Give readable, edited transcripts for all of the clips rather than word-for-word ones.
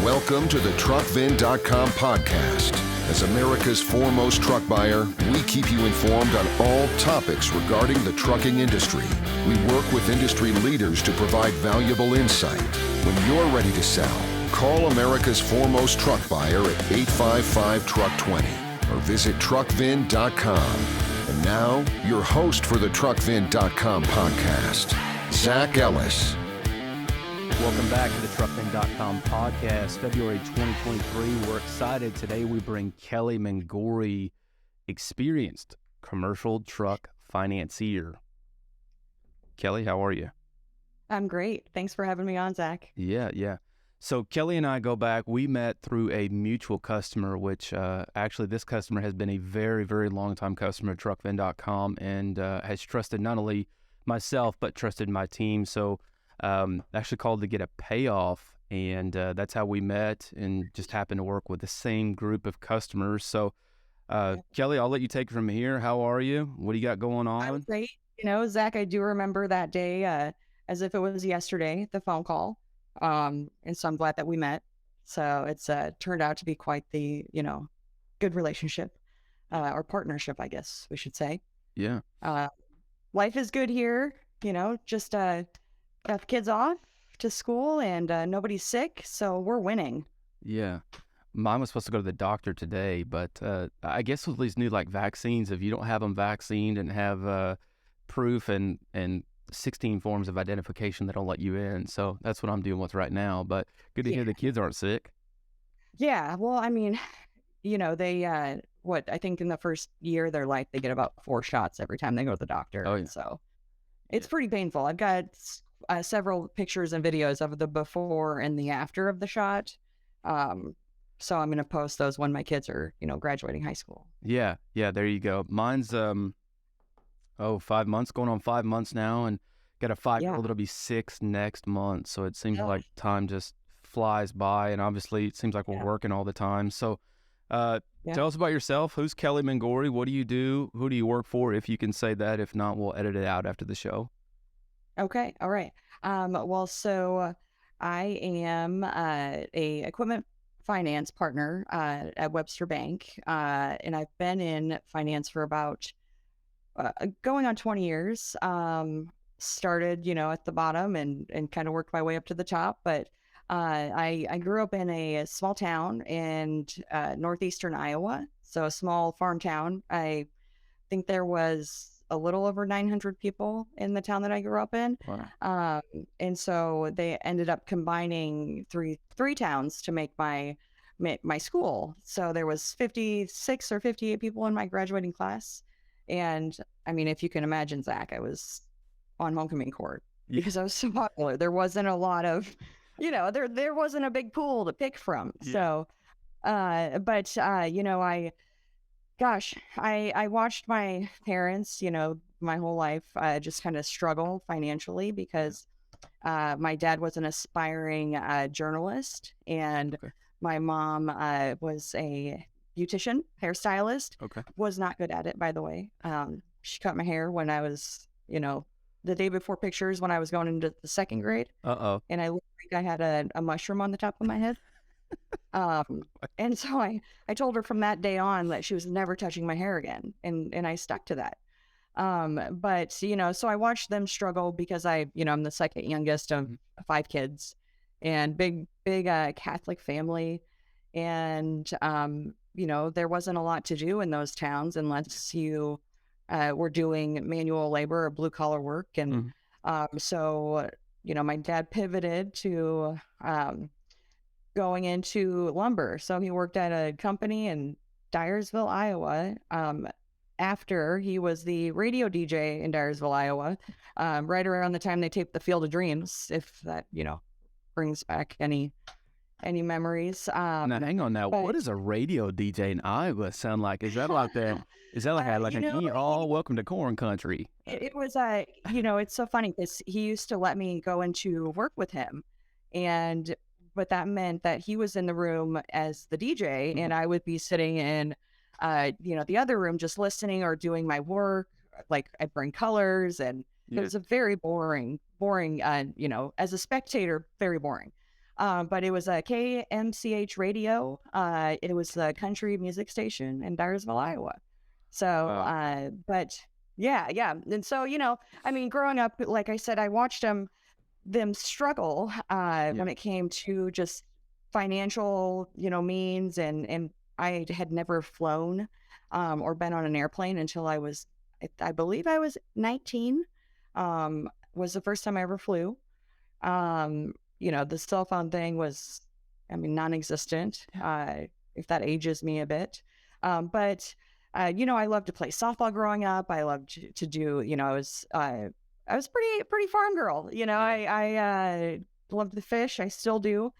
Welcome to the TruckVin.com podcast. As America's foremost truck buyer, we keep you informed on all topics regarding the trucking industry. We work with industry leaders to provide valuable insight. When you're ready to sell, call America's foremost truck buyer at 855-TRUCK20 or visit TruckVin.com. And now, your host for the TruckVin.com podcast, Zach Ellis. Welcome back to the TruckVin.com podcast, February 2023. We're excited. Today we bring Kellie Mingori, experienced commercial truck financier. Kellie, how are you? I'm great. Thanks for having me on, Zach. Yeah. So Kellie and I go back. We met through a mutual customer, which actually this customer has been a very, very long time customer of TruckVin.com and has trusted not only myself, but trusted my team. So actually called to get a payoff, and that's how we met and just happened to work with the same group of customers. So Kellie, I'll let you take it from here. How are you? What do you got going on? I'm great. Zach, I do remember that day as if it was yesterday, the phone call. And so I'm glad that we met. So it's turned out to be quite the, good relationship or partnership, I guess we should say. Yeah. Life is good here, just got the kids off to school and nobody's sick, so we're winning. Yeah. Mine was supposed to go to the doctor today, but I guess with these new vaccines, if you don't have them vaccinated and have proof and 16 forms of identification, they don't let you in. So that's what I'm dealing with right now. But good to hear the kids aren't sick. Yeah. Well, I mean, they I think in the first year of their life, they get about 4 shots every time they go to the doctor. Oh, yeah. So it's pretty painful. I've got several pictures and videos of the before and the after of the shot. So I'm going to post those when my kids are, graduating high school. Yeah. There you go. Mine's 5 months, going on 5 months now, and got a 5-year-old that'll be 6 next month. So it seems like time just flies by, and obviously it seems like we're working all the time. So tell us about yourself. Who's Kellie Mingori? What do you do? Who do you work for? If you can say that. If not, we'll edit it out after the show. Okay. All right. So I am a equipment finance partner at Webster Bank, and I've been in finance for about going on 20 years. Started, at the bottom and kind of worked my way up to the top. But I grew up in a small town in northeastern Iowa, so a small farm town. I think there was a little over 900 people in the town that I grew up in. Wow. And so they ended up combining three towns to make my school. So there was 56 or 58 people in my graduating class. And I mean, if you can imagine, Zach, I was on homecoming court because I was so popular. There wasn't a lot of, there wasn't a big pool to pick from. Yeah. So, I watched my parents, my whole life, just kind of struggle financially because my dad was an aspiring journalist, and my mom was a beautician, hairstylist. Okay. Was not good at it, by the way. She cut my hair when I was, the day before pictures when I was going into the 2nd grade. Uh-oh. And I looked like I had a mushroom on the top of my head. And so I told her from that day on that she was never touching my hair again. And I stuck to that. But, so I watched them struggle because I'm the second youngest of 5 kids and big Catholic family. And, there wasn't a lot to do in those towns unless you were doing manual labor or blue collar work. And so, my dad pivoted to going into lumber. So he worked at a company in Dyersville, Iowa, after he was the radio DJ in Dyersville, Iowa, right around the time they taped the Field of Dreams, if that, brings back any memories. Now, hang on now. What does a radio DJ in Iowa sound like? Is that like that? Is that like welcome to corn country? It was, it's so funny because he used to let me go into work with him, but that meant that he was in the room as the DJ and I would be sitting in, the other room just listening or doing my work. Like I'd bring colors and it was a very boring, as a spectator, very boring. But it was a KMCH radio. It was a country music station in Dyersville, Iowa. So, but yeah. And so, I mean, growing up, like I said, I watched them struggle when it came to just financial, means. And I had never flown or been on an airplane until I believe I was 19, was the first time I ever flew. The cell phone thing was, non-existent, if that ages me a bit. But I loved to play softball growing up. I loved to do, I was pretty farm girl. I loved the fish. I still do.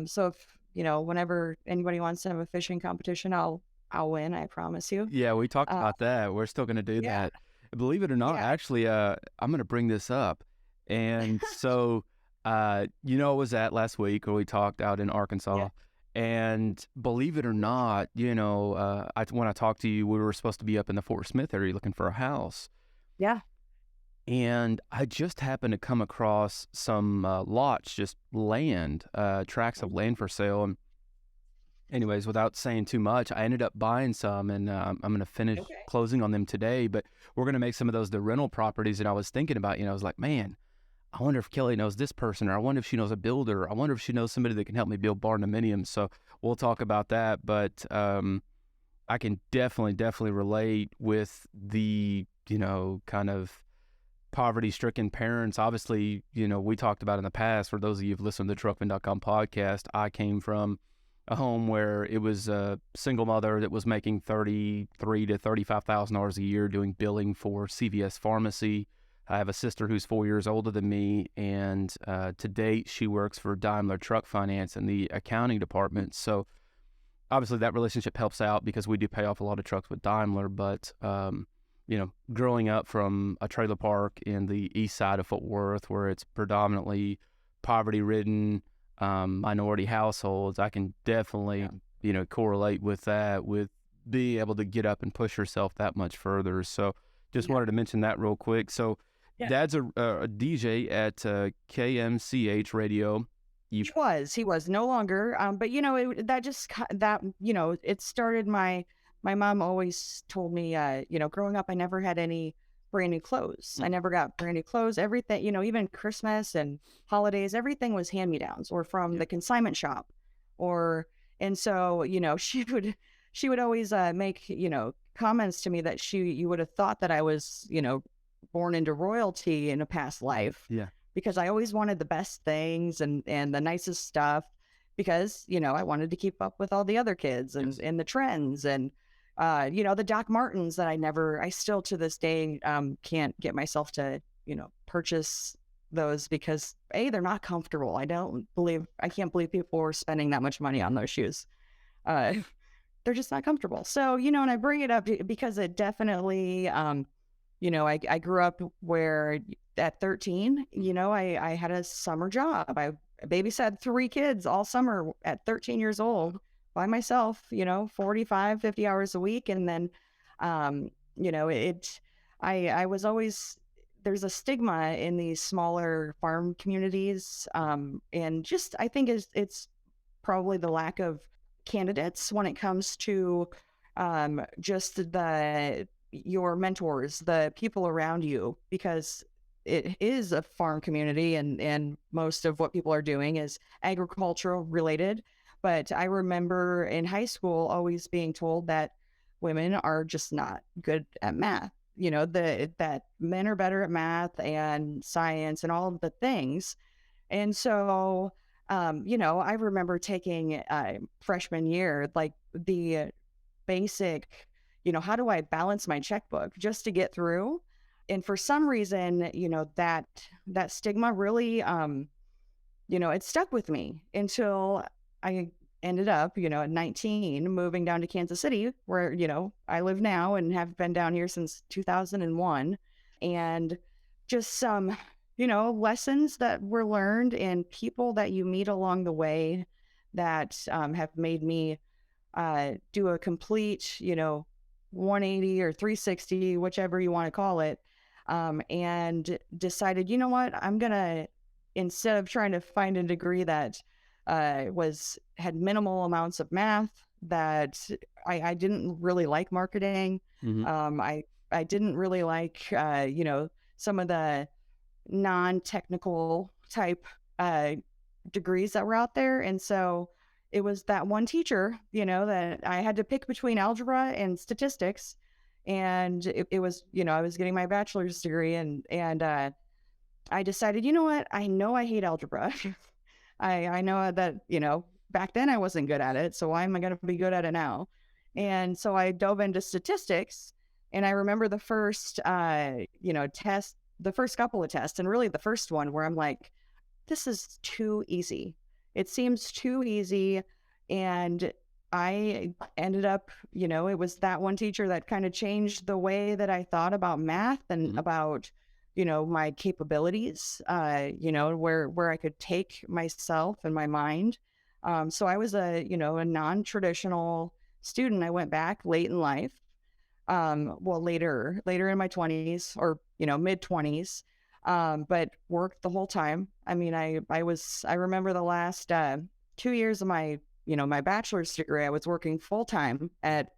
So if, whenever anybody wants to have a fishing competition, I'll win. I promise you. Yeah, we talked about that. We're still going to do that. Believe it or not, actually, I'm going to bring this up. And so, I was at last week where we talked out in Arkansas. And believe it or not, when I talked to you, we were supposed to be up in the Fort Smith area looking for a house. Yeah. And I just happened to come across some lots, just land, tracts of land for sale. And anyways, without saying too much, I ended up buying some, and I'm going to finish closing on them today. But we're going to make some of those the rental properties. And I was thinking about, I was like, man, I wonder if Kelly knows this person, or I wonder if she knows a builder. I wonder if she knows somebody that can help me build barndominiums. So we'll talk about that. But I can definitely relate with the, kind of poverty-stricken parents. Obviously, we talked about in the past, for those of you who've listened to the truckvin.com podcast, I came from a home where it was a single mother that was making $33,000 to $35,000 a year doing billing for CVS Pharmacy. I have a sister who's 4 years older than me, and to date, she works for Daimler Truck Finance in the accounting department. So obviously that relationship helps out because we do pay off a lot of trucks with Daimler, but growing up from a trailer park in the east side of Fort Worth, where it's predominantly poverty-ridden minority households, I can definitely, correlate with that, with being able to get up and push yourself that much further. So just wanted to mention that real quick. So Dad's a DJ at KMCH Radio. He was no longer, but it started my mom always told me, growing up, I never had any brand new clothes. I never got brand new clothes. Everything, even Christmas and holidays, everything was hand-me-downs or from the consignment shop, and so, she would always make, comments to me that you would have thought that I was, born into royalty in a past life. Yeah. Because I always wanted the best things and the nicest stuff because, I wanted to keep up with all the other kids and the trends and, the Doc Martens that I still to this day can't get myself to, purchase those because they're not comfortable. I can't believe people were spending that much money on those shoes. They're just not comfortable. So, and I bring it up because it definitely, I grew up where at 13, I had a summer job. I babysat 3 kids all summer at 13 years old by myself, 45, 50 hours a week. And then, I was always, there's a stigma in these smaller farm communities. And just, I think it's probably the lack of candidates when it comes to just your mentors, the people around you, because it is a farm community and most of what people are doing is agricultural related. But I remember in high school always being told that women are just not good at math, that men are better at math and science and all of the things. And so, I remember taking freshman year, like the basic, how do I balance my checkbook just to get through? And for some reason, that stigma really, it stuck with me until I ended up, at 19, moving down to Kansas City, where, I live now and have been down here since 2001. And just some, lessons that were learned and people that you meet along the way that have made me do a complete, 180 or 360, whichever you want to call it, and decided, I'm going to, instead of trying to find a degree that had minimal amounts of math, that I didn't really like marketing. Mm-hmm. I didn't really like, some of the non-technical type degrees that were out there. And so it was that one teacher, that I had to pick between algebra and statistics. And it was, I was getting my bachelor's degree, and I decided, you know what? I know I hate algebra. I know that, back then I wasn't good at it. So why am I going to be good at it now? And so I dove into statistics, and I remember the first, test, the first couple of tests, and really the first one where I'm like, this is too easy. It seems too easy. And I ended up, it was that one teacher that kind of changed the way that I thought about math and about, my capabilities, where I could take myself and my mind. So I was a non-traditional student. I went back late in life. Later in my 20s, or, mid 20s, but worked the whole time. I mean, I remember the last 2 years of my bachelor's degree, I was working full time at,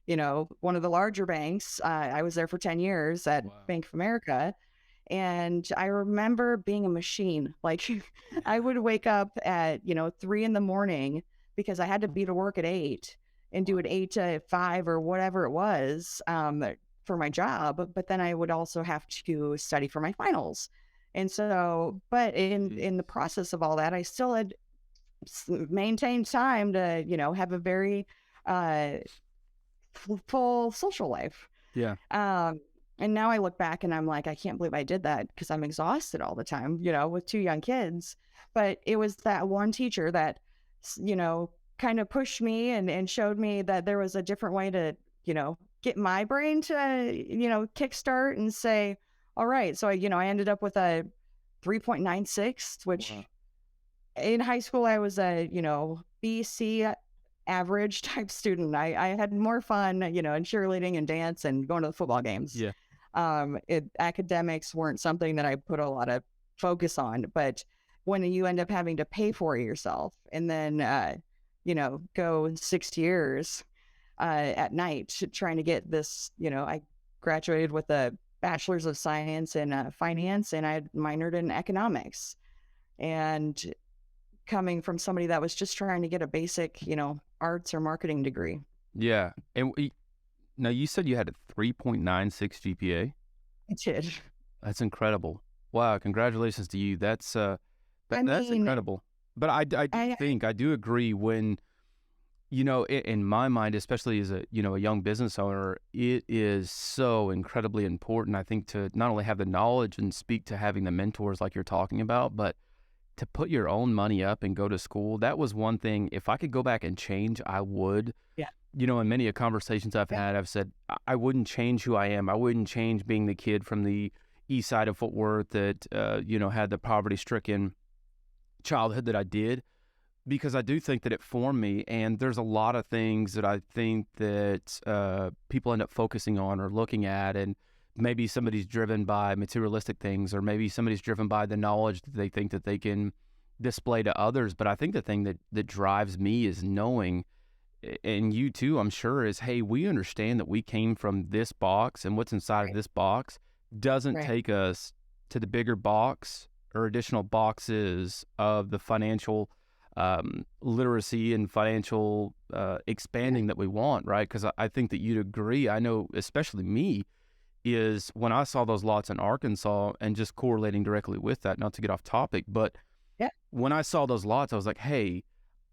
one of the larger banks. I was there for 10 years at Bank of America. And I remember being a machine. Like, I would wake up at, 3 a.m. because I had to be to work at 8 and do it 8 to 5 or whatever it was, for my job. But then I would also have to study for my finals. And so, but in the process of all that, I still had maintained time to, have a very full social life. Yeah. And now I look back and I'm like, I can't believe I did that, because I'm exhausted all the time, with 2 young kids. But it was that one teacher that, kind of pushed me and showed me that there was a different way to, get my brain to, kickstart and say, all right. So I ended up with a 3.96, which in high school I was a, BC average type student. I had more fun, in cheerleading and dance and going to the football games. Yeah. Academics weren't something that I put a lot of focus on, but when you end up having to pay for it yourself, and then, go 6 years at night trying to get this, I graduated with a bachelor's of science in finance, and I minored in economics. And coming from somebody that was just trying to get a basic, arts or marketing degree. Yeah. And now you said you had a 3.96 GPA. I did. That's incredible. Wow. Congratulations to you. That's incredible. But I do agree when, in my mind, especially as a young business owner, it is so incredibly important, I think, to not only have the knowledge and speak to having the mentors like you're talking about, but to put your own money up and go to school. That was one thing. If I could go back and change, I would. Yeah. In many conversations I've had, I've said, I wouldn't change who I am. I wouldn't change being the kid from the east side of Fort Worth that, had the poverty-stricken childhood that I did, because I do think that it formed me. And there's a lot of things that I think that people end up focusing on or looking at, and maybe somebody's driven by materialistic things, or maybe somebody's driven by the knowledge that they think that they can display to others. But I think the thing that drives me is knowing, and you too, I'm sure, is, hey, we understand that we came from this box, and what's inside of this box doesn't take us to the bigger box or additional boxes of the financial literacy and financial expanding that we want, right? Because I think that you'd agree. I know, especially me, is when I saw those lots in Arkansas, and just correlating directly with that, not to get off topic, but when I saw those lots, I was like, hey,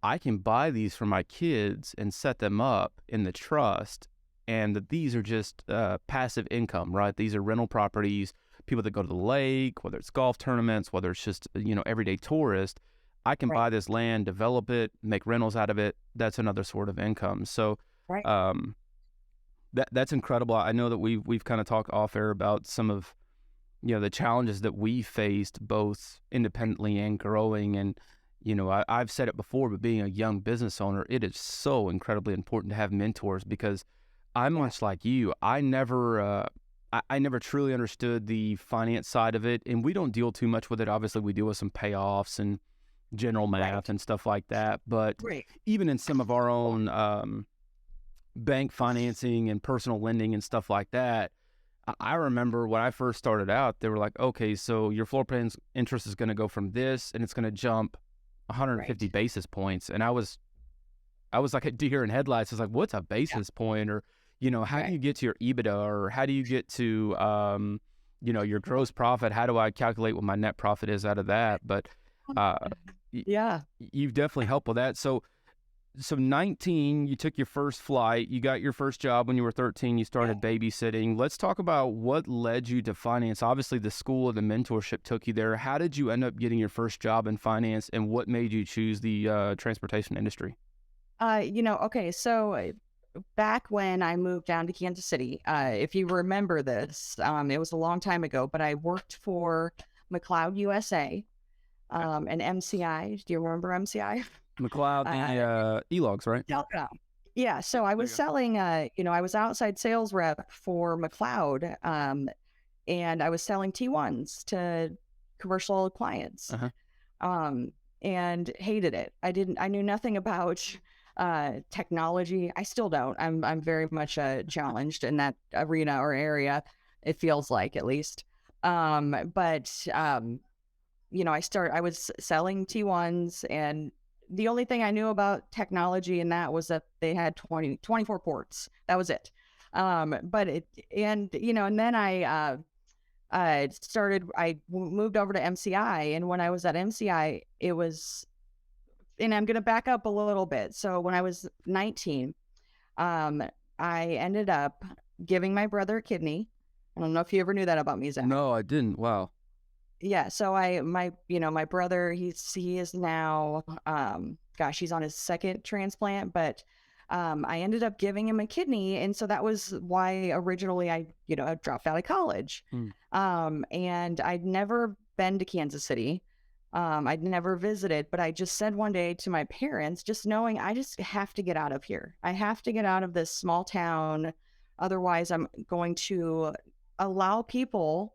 I can buy these for my kids and set them up in the trust, and that these are just passive income, right? These are rental properties, people that go to the lake, whether it's golf tournaments, whether it's just, everyday tourists. I can buy this land, develop it, make rentals out of it. That's another sort of income. So that's incredible. I know that we've kind of talked off air about some of, the challenges that we faced, both independently and growing. And, I've said it before, but being a young business owner, it is so incredibly important to have mentors, because I'm much like you. I never truly understood the finance side of it, and we don't deal too much with it. Obviously, we deal with some payoffs and general math Right. and stuff like that. But Right. even in some of our own bank financing and personal lending and stuff like that, I remember when I first started out, they were like, okay, so your floor plan's interest is going to go from this and it's going to jump 150 Right. basis points. And I was like a deer in headlights. I was like, what's a Yeah. basis point? Or, how do Right. you get to your EBITDA, or how do you get to, your gross profit? How do I calculate what my net profit is out of that? But uh, y- Yeah. you've definitely helped with that. So 19, you took your first flight, you got your first job when you were 13, you Yeah. started babysitting. Let's talk about what led you to finance. Obviously, the school and the mentorship took you there. How did you end up getting your first job in finance, and what made you choose the transportation industry? Okay, so back when I moved down to Kansas City, if you remember this, it was a long time ago, but I worked for McLeod USA, and MCI. Do you remember MCI? McLeod, Uh, the e-logs, right? Telecom. Yeah, so I There was you go. selling, I was outside sales rep for McLeod, and I was selling T1s to commercial clients, Uh-huh. um, and hated it. I knew nothing about technology. I still don't. I'm very much challenged in that arena or area. It feels like, at least. But I was selling T1s, and the only thing I knew about technology in that was that they had 24 ports. That was it. But it, and then I moved over to MCI. And when I was at MCI, and I'm going to back up a little bit. So when I was 19, um, I ended up giving my brother a kidney. I don't know if you ever knew that about me, Zach. No, I didn't. Wow. Yeah, so my brother, he is now, gosh, he's on his second transplant, but I ended up giving him a kidney, and so that was why originally I dropped out of college. Hmm. And I'd never been to Kansas City. I'd never visited, but I just said one day to my parents, just knowing I just have to get out of here. I have to get out of this small town. Otherwise, I'm going to allow people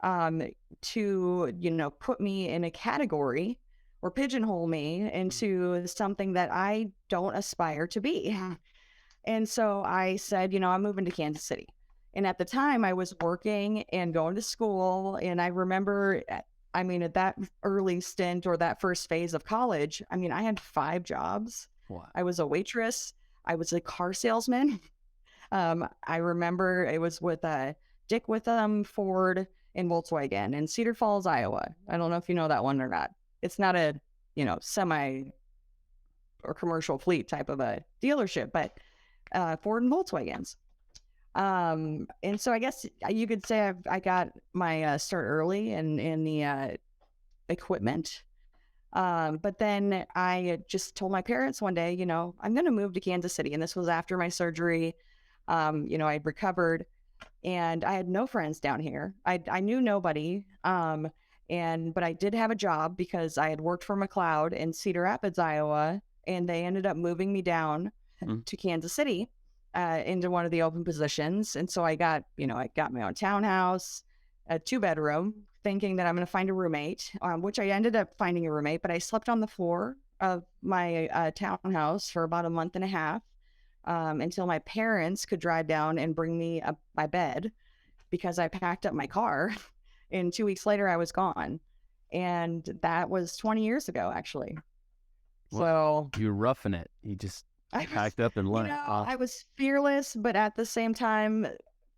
um, to, put me in a category or pigeonhole me into something that I don't aspire to be. And so I said, I'm moving to Kansas City. And at the time, I was working and going to school. And I remember, at that early stint or that first phase of college, I had 5 jobs. Wow. I was a waitress. I was a car salesman. I remember it was with Dick Witham, Ford, and Volkswagen in Cedar Falls, Iowa. I don't know if you know that one or not. It's not a, semi or commercial fleet type of a dealership, but Ford and Volkswagens. And so I guess you could say I got my start early in the equipment. But then I just told my parents one day, I'm going to move to Kansas City. And this was after my surgery. I'd recovered and I had no friends down here. I knew nobody. But I did have a job because I had worked for McLeod in Cedar Rapids, Iowa, and they ended up moving me down Hmm. to Kansas City into one of the open positions. And so I got my own townhouse, a 2-bedroom, thinking that I'm going to find a roommate, which I ended up finding a roommate, but I slept on the floor of my townhouse for about a month and a half until my parents could drive down and bring me my bed because I packed up my car. And 2 weeks later, I was gone. And that was 20 years ago, actually. Well, So you're roughing it. You just I was, packed up and left. I was fearless, but at the same time,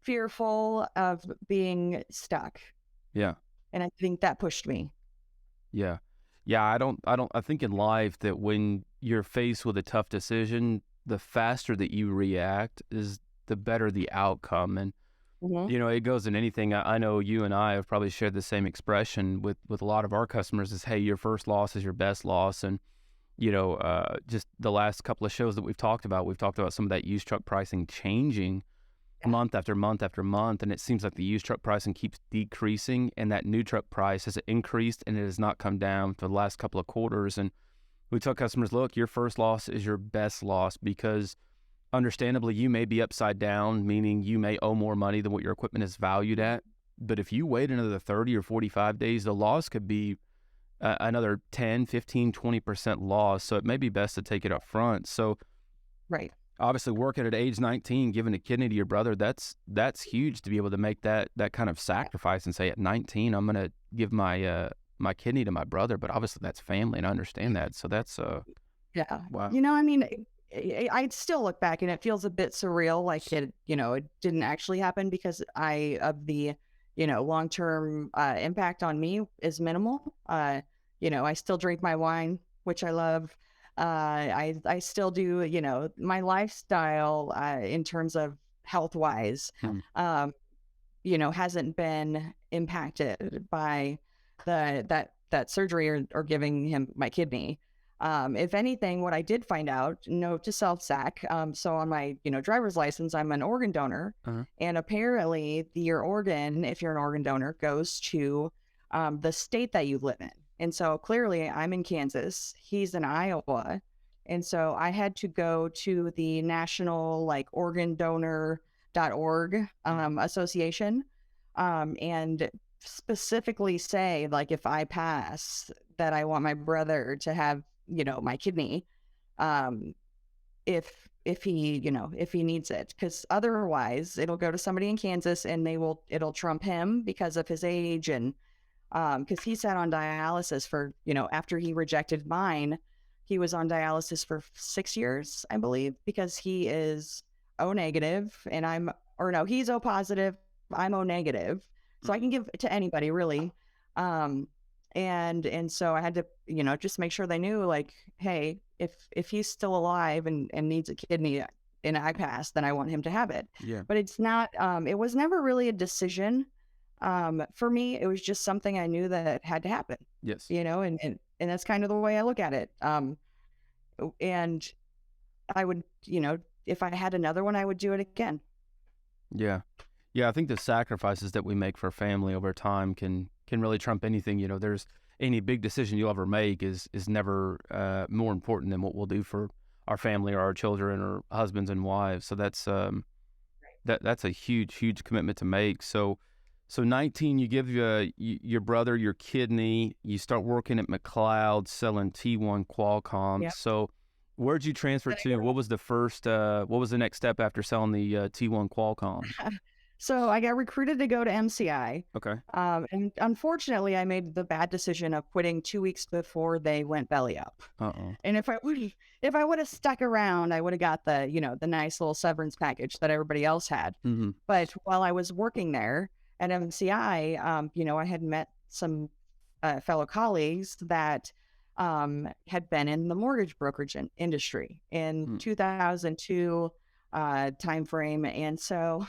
fearful of being stuck. Yeah. And I think that pushed me. Yeah. Yeah. I think in life that when you're faced with a tough decision, the faster that you react is the better the outcome. And, Mm-hmm. it goes in anything. I know you and I have probably shared the same expression with a lot of our customers is, hey, your first loss is your best loss. And, just the last couple of shows that we've talked about some of that used truck pricing changing month after month after month. And it seems like the used truck pricing keeps decreasing and that new truck price has increased and it has not come down for the last couple of quarters. And we tell customers, look, your first loss is your best loss because understandably you may be upside down, meaning you may owe more money than what your equipment is valued at. But if you wait another 30 or 45 days, the loss could be another 10, 15, 20% loss. So it may be best to take it up front. So Right. obviously working at age 19, giving a kidney to your brother, that's huge to be able to make that kind of sacrifice and say at 19, I'm going to give my my kidney to my brother. But obviously that's family, and I understand that. So that's Yeah. wow. I mean, I'd still look back and it feels a bit surreal, like it didn't actually happen because of the, long-term impact on me is minimal. I still drink my wine, which I love. I still do, my lifestyle in terms of health-wise, Hmm. hasn't been impacted by that surgery or giving him my kidney. If anything, what I did find out, note to self, Zach. So on my, driver's license, I'm an organ donor, Uh-huh. and apparently your organ, if you're an organ donor, goes to the state that you live in. And so clearly, I'm in Kansas. He's in Iowa, and so I had to go to the national organ donor.org association, and specifically say if I pass that I want my brother to have my kidney, um if he needs it, because otherwise it'll go to somebody in Kansas and it'll trump him because of his age, and because he sat on dialysis for after he rejected mine, he was on dialysis for 6 years, I believe, because he is O negative and he's O positive, I'm O negative, so I can give it to anybody really. And so I had to, just make sure they knew, hey, if he's still alive and needs a kidney and I pass, then I want him to have it. Yeah. But it's not, it was never really a decision. For me, it was just something I knew that had to happen, Yes. and that's kind of the way I look at it. And I would, if I had another one, I would do it again. Yeah. Yeah, I think the sacrifices that we make for family over time can really trump anything. There's any big decision you'll ever make is never more important than what we'll do for our family or our children or husbands and wives. So that's that's a huge commitment to make. So 19, you give your brother your kidney. You start working at McLeod selling T1 Qualcomm. Yep. So where'd you transfer to? What was the first? What was the next step after selling the T1 Qualcomm? So I got recruited to go to MCI. Okay. And unfortunately, I made the bad decision of quitting 2 weeks before they went belly up. Uh-oh. And if I would have stuck around, I would have got the the nice little severance package that everybody else had. Mm-hmm. But while I was working there at MCI, I had met some fellow colleagues that had been in the mortgage brokerage industry in 2002 timeframe, and so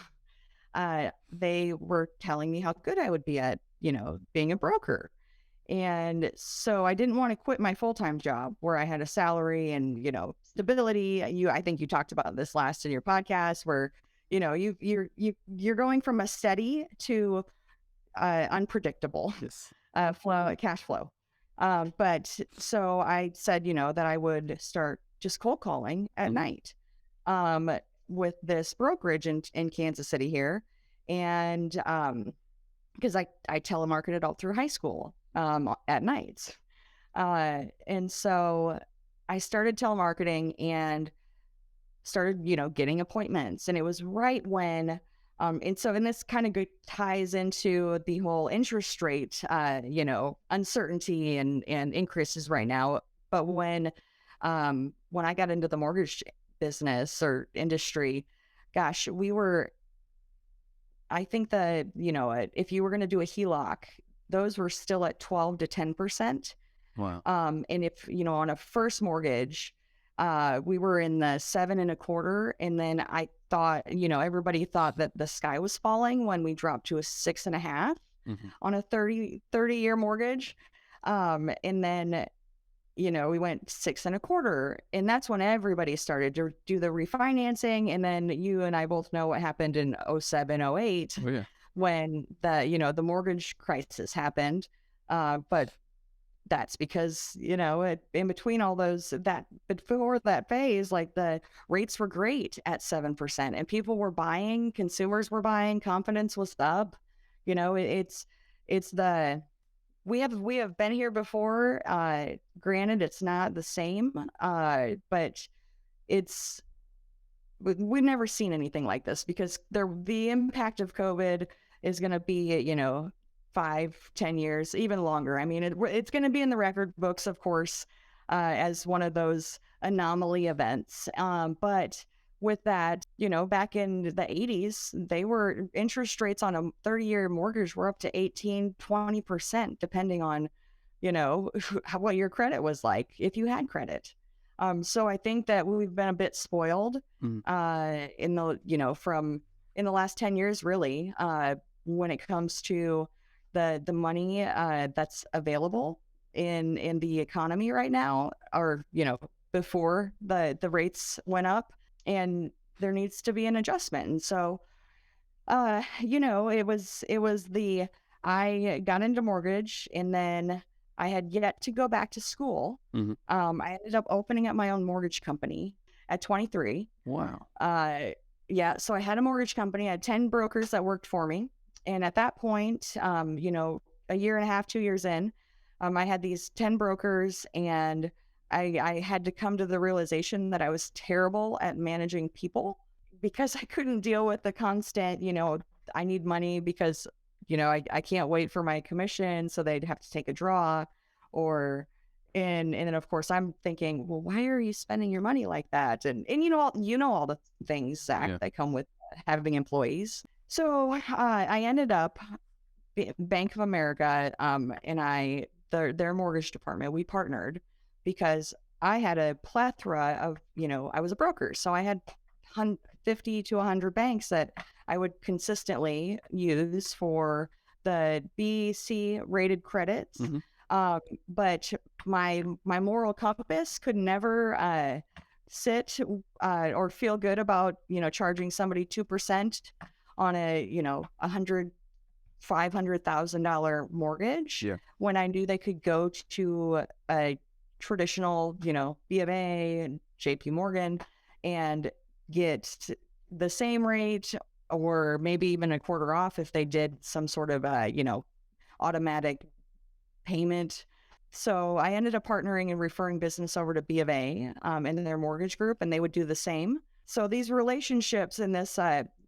they were telling me how good I would be at being a broker. And so I didn't want to quit my full-time job where I had a salary and stability. I think you talked about this last in your podcast, where you're going from a steady to unpredictable Yes. cash flow. But so I said that I would start just cold calling at night with this brokerage in Kansas City here, and because I telemarketed all through high school at nights, and so I started telemarketing and started getting appointments, and it was right when and this kind of ties into the whole interest rate uncertainty and increases right now. But when I got into the mortgage business or industry, gosh, I think that if you were going to do a HELOC, those were still at 12 to 10%. Wow. And if on a first mortgage, we were in the 7.25%, and then I thought everybody thought that the sky was falling when we dropped to a 6.5% on a 30-year mortgage, and then we went 6.25%, and that's when everybody started to do the refinancing. And then you and I both know what happened in 07, 08, when the mortgage crisis happened. But that's because, in between all those, before that phase, the rates were great at 7%, and people were buying, consumers were buying, confidence was up. It's we have been here before. Granted, it's not the same, but we've never seen anything like this, because the impact of COVID is going to be, 5-10 years, even longer. I mean, it's going to be in the record books, of course, as one of those anomaly events. But with that, back in the 80s, interest rates on a 30-year mortgage were up to 18-20%, depending on, what your credit was like, if you had credit. So I think that we've been a bit spoiled in the last 10 years, really, when it comes to the money that's available in the economy right now, or before the rates went up, and there needs to be an adjustment. And so I got into mortgage, and then I had yet to go back to school. I ended up opening up my own mortgage company at 23. Wow. Yeah. So I had a mortgage company. I had 10 brokers that worked for me. And at that point, a year and a half, 2 years in, I had these 10 brokers, and I had to come to the realization that I was terrible at managing people, because I couldn't deal with the constant, I need money because, I can't wait for my commission, so they'd have to take a draw, and then of course I'm thinking, well, why are you spending your money like that? And all the things, Zach, that come with having employees. So I ended up Bank of America, and their mortgage department, we partnered, because I had a plethora of, I was a broker, so I had 50 to 100 banks that I would consistently use for the B, C rated credits. But my moral compass could never sit or feel good about, charging somebody 2% on a, $500,000 mortgage, when I knew they could go to a traditional, B of A and JP Morgan and get the same rate, or maybe even a quarter off if they did some sort of, automatic payment. So I ended up partnering and referring business over to B of A and their mortgage group, and they would do the same. So these relationships and this,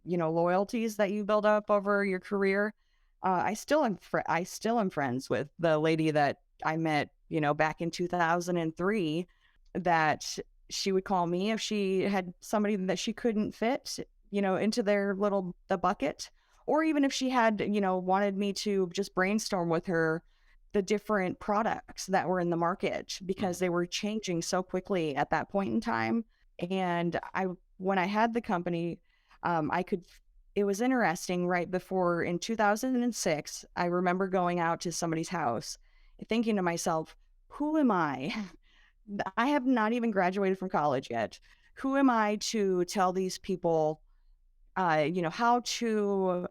loyalties that you build up over your career, I still am friends with the lady that I met, back in 2003, that she would call me if she had somebody that she couldn't fit, into the bucket, or even if she had, wanted me to just brainstorm with her the different products that were in the market, because they were changing so quickly at that point in time. And when I had the company, it was interesting. Right before, in 2006, I remember going out to somebody's house thinking to myself, who am I? I have not even graduated from college yet. Who am I to tell these people, how to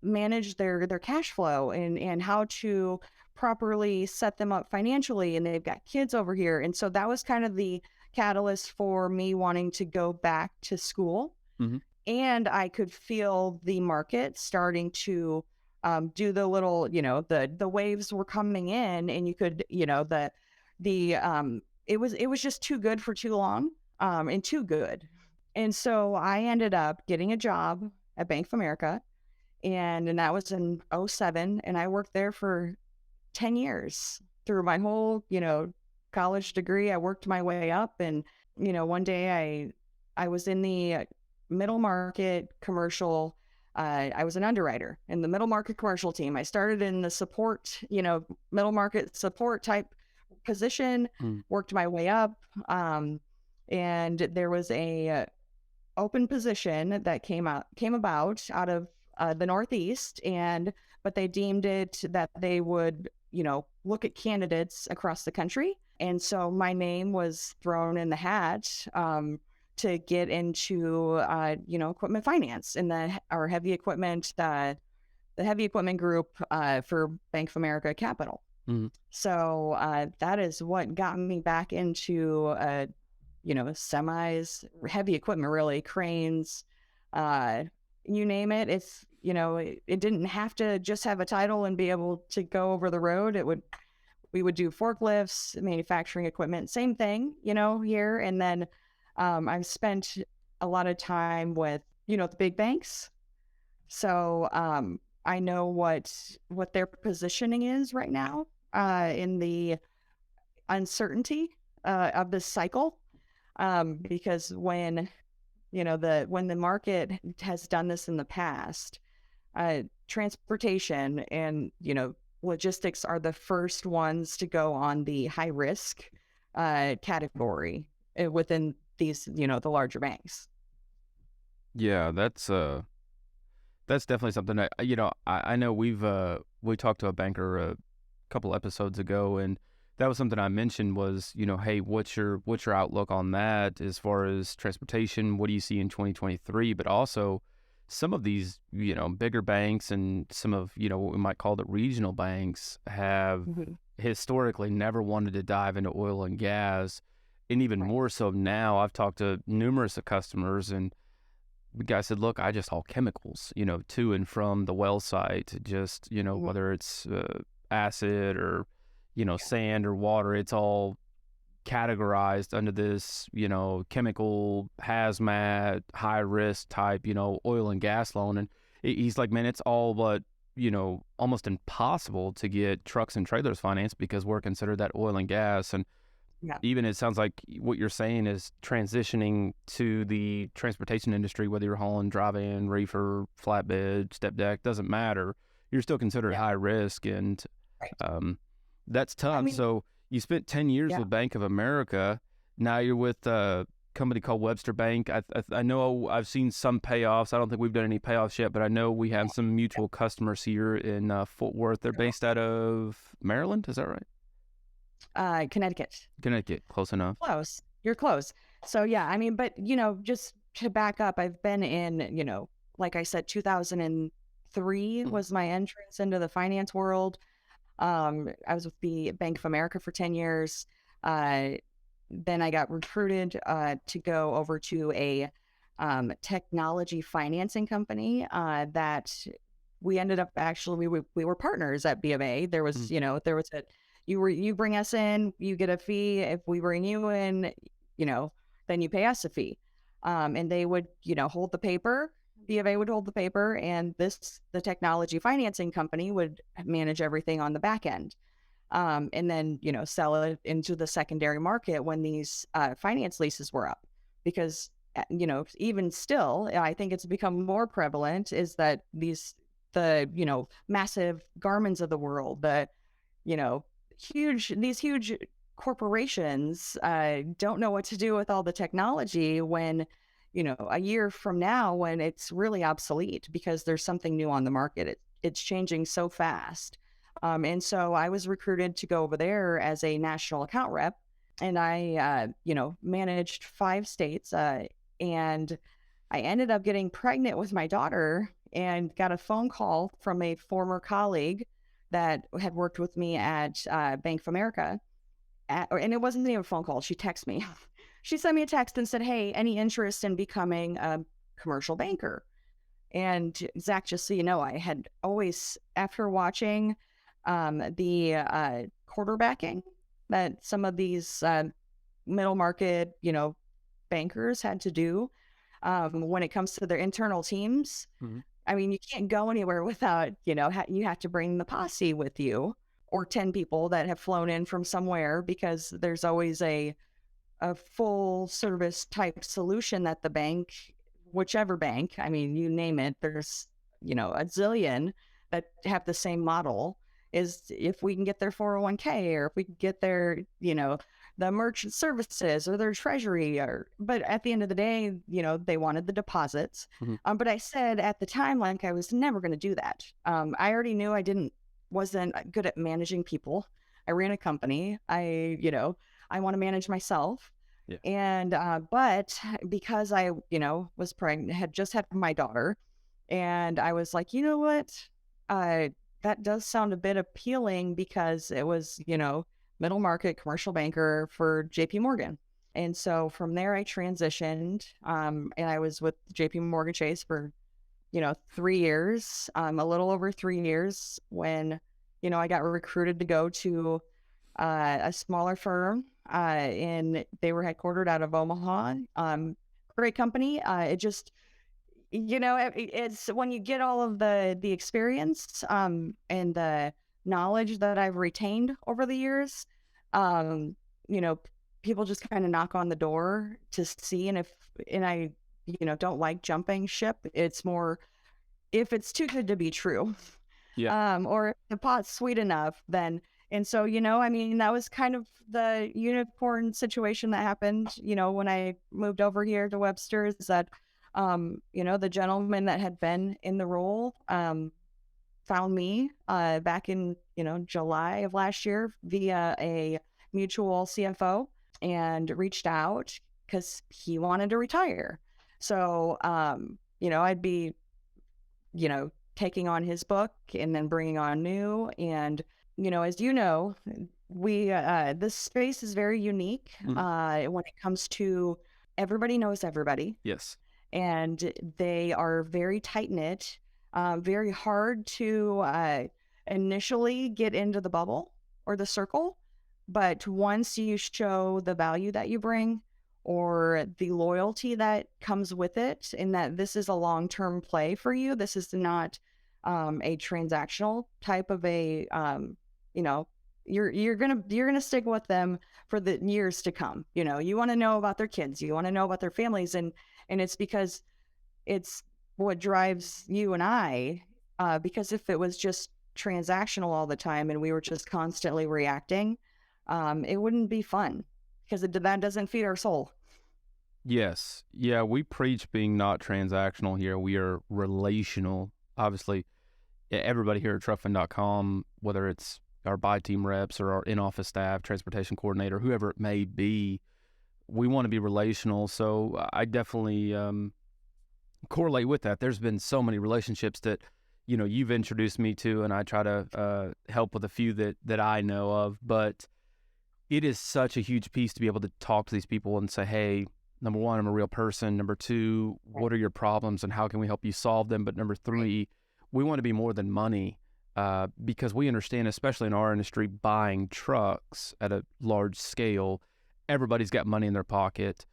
manage their cash flow, and how to properly set them up financially? And they've got kids over here. And so that was kind of the catalyst for me wanting to go back to school. And I could feel the market starting to do the little, the waves were coming in, and you could, it was just too good for too long, and too good. And so I ended up getting a job at Bank of America, and that was in 2007, and I worked there for 10 years through my whole, college degree. I worked my way up, and, one day I was in the middle market commercial. I was an underwriter in the middle market commercial team. I started in the support, middle market support type position, worked my way up. And there was a open position that came about out of the Northeast, but they deemed it that they would, look at candidates across the country. And so my name was thrown in the hat to get into, equipment finance in the heavy equipment group for Bank of America Capital. So that is what got me back into, semis, heavy equipment, really, cranes, you name it. It's, it didn't have to just have a title and be able to go over the road. We would do forklifts, manufacturing equipment, same thing, here. And then I've spent a lot of time with, the big banks. So I know what their positioning is right now in the uncertainty of this cycle. Because when the market has done this in the past, transportation and, logistics are the first ones to go on the high risk category within these, the larger banks. Yeah, that's definitely something that, I know we talked to a banker a couple episodes ago, and that was something I mentioned was, hey, what's your outlook on that as far as transportation? What do you see in 2023? But also some of these, bigger banks and some of, what we might call the regional banks have historically never wanted to dive into oil and gas. And even more so now, I've talked to numerous of customers, and the guy said, look, I just haul chemicals, to and from the well site, just, whether it's acid or, sand or water, it's all categorized under this, chemical hazmat, high risk type, oil and gas loan. And he's like, man, it's all but, almost impossible to get trucks and trailers financed because we're considered that oil and gas. And even it sounds like what you're saying is transitioning to the transportation industry, whether you're hauling dry van, reefer, flatbed, step deck, doesn't matter. You're still considered high risk. And that's tough. So you spent 10 years with Bank of America. Now you're with a company called Webster Bank. I know I've seen some payoffs. I don't think we've done any payoffs yet, but I know we have some mutual customers here in Fort Worth. They're based out of Maryland. Is that right? Connecticut. Close enough. Close. You're close. So but just to back up, I've been in, like I said, 2003 was my entrance into the finance world. I was with the Bank of America for 10 years. Then I got recruited to go over to a technology financing company that we ended up actually, we were partners at B of A. There was, you bring us in, you get a fee. If we bring you in, then you pay us a fee. And they would, hold the paper. B of A would hold the paper, and the technology financing company would manage everything on the back end. And then, sell it into the secondary market when these finance leases were up. Because, even still, I think it's become more prevalent is that the massive Garmins of the world, these huge corporations don't know what to do with all the technology when, a year from now when it's really obsolete because there's something new on the market. It's changing so fast. And so I was recruited to go over there as a national account rep, and I, managed 5 states. And I ended up getting pregnant with my daughter and got a phone call from a former colleague that had worked with me at Bank of America. And it wasn't even a phone call. She texted me. She sent me a text and said, hey, any interest in becoming a commercial banker? And Zach, just so you know, I had always, after watching the quarterbacking that some of these middle market, bankers had to do when it comes to their internal teams. I mean, you can't go anywhere without, you have to bring the posse with you or 10 people that have flown in from somewhere, because there's always a full service type solution that the bank, whichever bank, I mean, you name it, there's, a zillion that have the same model. Is if we can get their 401k, or if we can get their, the merchant services or their treasury, but at the end of the day, they wanted the deposits. But I said at the time, like, I was never going to do that. I already knew wasn't good at managing people. I ran a company. I want to manage myself. Yeah. And, but because I, was pregnant, had just had my daughter, and I was like, you know what, that does sound a bit appealing, because it was, middle market commercial banker for JP Morgan. And so from there I transitioned, and I was with JP Morgan Chase for, 3 years, a little over 3 years, when, I got recruited to go to a smaller firm, and they were headquartered out of Omaha. Great company. It just, it's when you get all of the experience, and the knowledge that I've retained over the years, um, you know, people just kind of knock on the door to see. And I, don't like jumping ship. It's more if it's too good to be true, Yeah. or if the pot's sweet enough, then. And so, that was kind of the unicorn situation that happened, when I moved over here to Webster's, that, the gentleman that had been in the role, found me, back in, July of last year via a mutual CFO, and reached out because he wanted to retire. So, I'd be, taking on his book and then bringing on new. And, as we, this space is very unique, when it comes to everybody knows everybody, Yes. and they are very tight knit, very hard to initially get into the bubble or the circle. But once you show the value that you bring, or the loyalty that comes with it, and that this is a long-term play for you, this is not a transactional type of a, you're gonna stick with them for the years to come. You want to know about their kids, you want to know about their families, and it's because it's what drives you and I. Because if it was just transactional all the time and we were just constantly reacting, it wouldn't be fun, because that doesn't feed our soul. Yes. Yeah, we preach being not transactional here. We are relational. Obviously, everybody here at truckfin.com, whether it's our buy team reps or our in-office staff, transportation coordinator, whoever it may be, we want to be relational. So I definitely correlate with that. There's been so many relationships that, you've introduced me to, and I try to help with a few that I know of. But it is such a huge piece to be able to talk to these people and say, hey, number one, I'm a real person. Number two, what are your problems and how can we help you solve them? But number three, we want to be more than money, because we understand, especially in our industry, buying trucks at a large scale, everybody's got money in their pocket.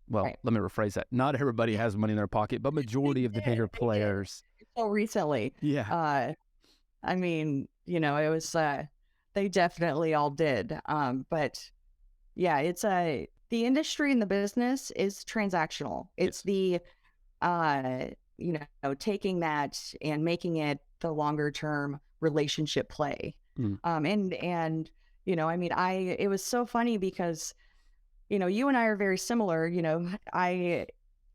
Well, Right. let me rephrase that. Not everybody has money in their pocket, but majority of the bigger players. So recently, Yeah. it was, they definitely all did. But yeah, it's the industry and the business is transactional. It's Yes. taking that and making it the longer term relationship play. Mm. It was so funny because, you and I are very similar.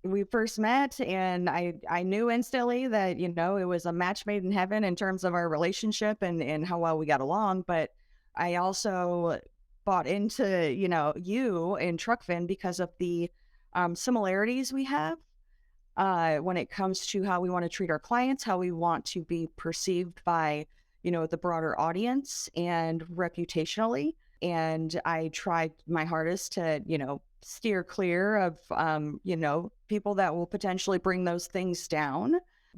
We first met, and I knew instantly that, it was a match made in heaven in terms of our relationship and how well we got along. But I also bought into, you in TruckFin because of the similarities we have, when it comes to how we want to treat our clients, how we want to be perceived by, the broader audience and reputationally. And I tried my hardest to, steer clear of, people that will potentially bring those things down.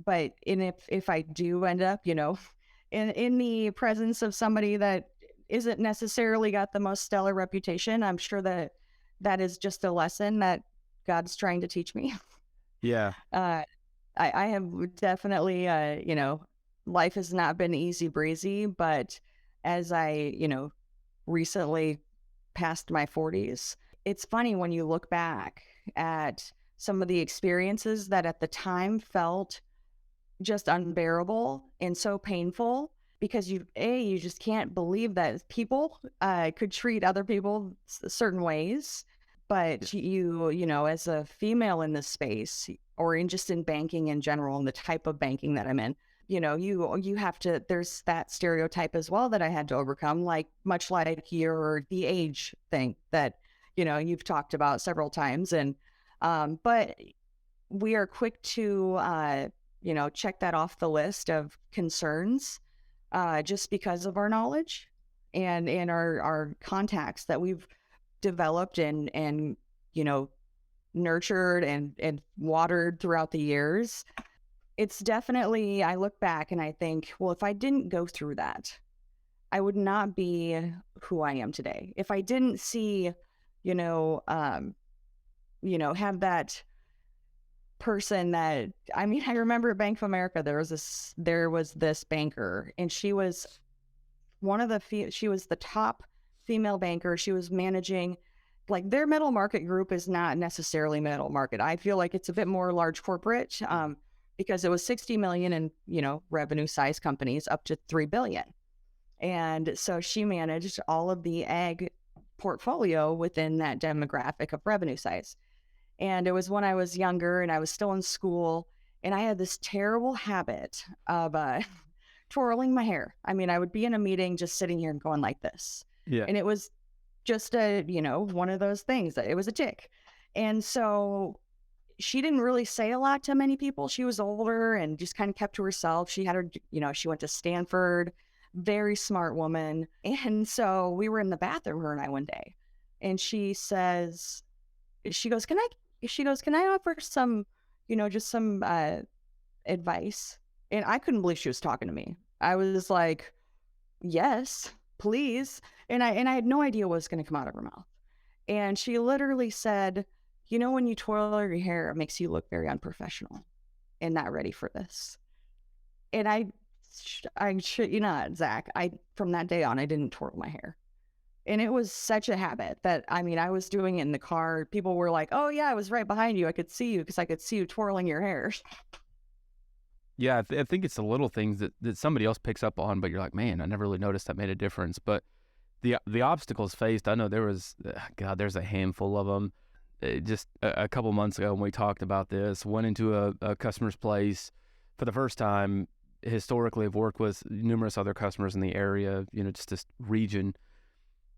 But if I do end up, in the presence of somebody that isn't necessarily got the most stellar reputation, I'm sure that is just a lesson that God's trying to teach me. Yeah. I have definitely, life has not been easy breezy, but as I, recently passed my 40s, it's funny when you look back at some of the experiences that at the time felt just unbearable and so painful, because you just can't believe that people could treat other people certain ways. But as a female in this space, or in banking in general, and the type of banking that I'm in, you have to, there's that stereotype as well that I had to overcome, much like the age thing that, you've talked about several times. And, but we are quick to, check that off the list of concerns, just because of our knowledge and our contacts that we've developed and nurtured and watered throughout the years. it's definitely, I look back and I think, well, if I didn't go through that, I would not be who I am today. If I didn't see, you know, have that person that, I mean, I remember at Bank of America, there was this banker, and she was she was the top female banker. She was managing, like, their middle market group is not necessarily middle market. I feel like it's a bit more large corporate, because it was 60 million in, revenue size companies up to 3 billion. And so she managed all of the ag portfolio within that demographic of revenue size. And it was when I was younger and I was still in school, and I had this terrible habit of twirling my hair. I mean, I would be in a meeting just sitting here and going like this. Yeah. And it was just one of those things that it was a tick. And so she didn't really say a lot to many people. She was older and just kind of kept to herself. She had her, she went to Stanford, very smart woman. And so we were in the bathroom, her and I, one day, and she goes, can I offer some, just some advice? And I couldn't believe she was talking to me. I was like, yes, please. And I had no idea what was going to come out of her mouth. And she literally said, when you twirl your hair, it makes you look very unprofessional and not ready for this. And I shit you not, Zach, from that day on, I didn't twirl my hair. And it was such a habit that, I mean, I was doing it in the car. People were like, oh yeah, I was right behind you. I could see you because I could see you twirling your hair. Yeah, I think it's the little things that somebody else picks up on, but you're like, man, I never really noticed that made a difference. But the obstacles faced, I know there's a handful of them. Just a couple months ago when we talked about this, went into a customer's place for the first time. Historically, I've worked with numerous other customers in the area, just this region,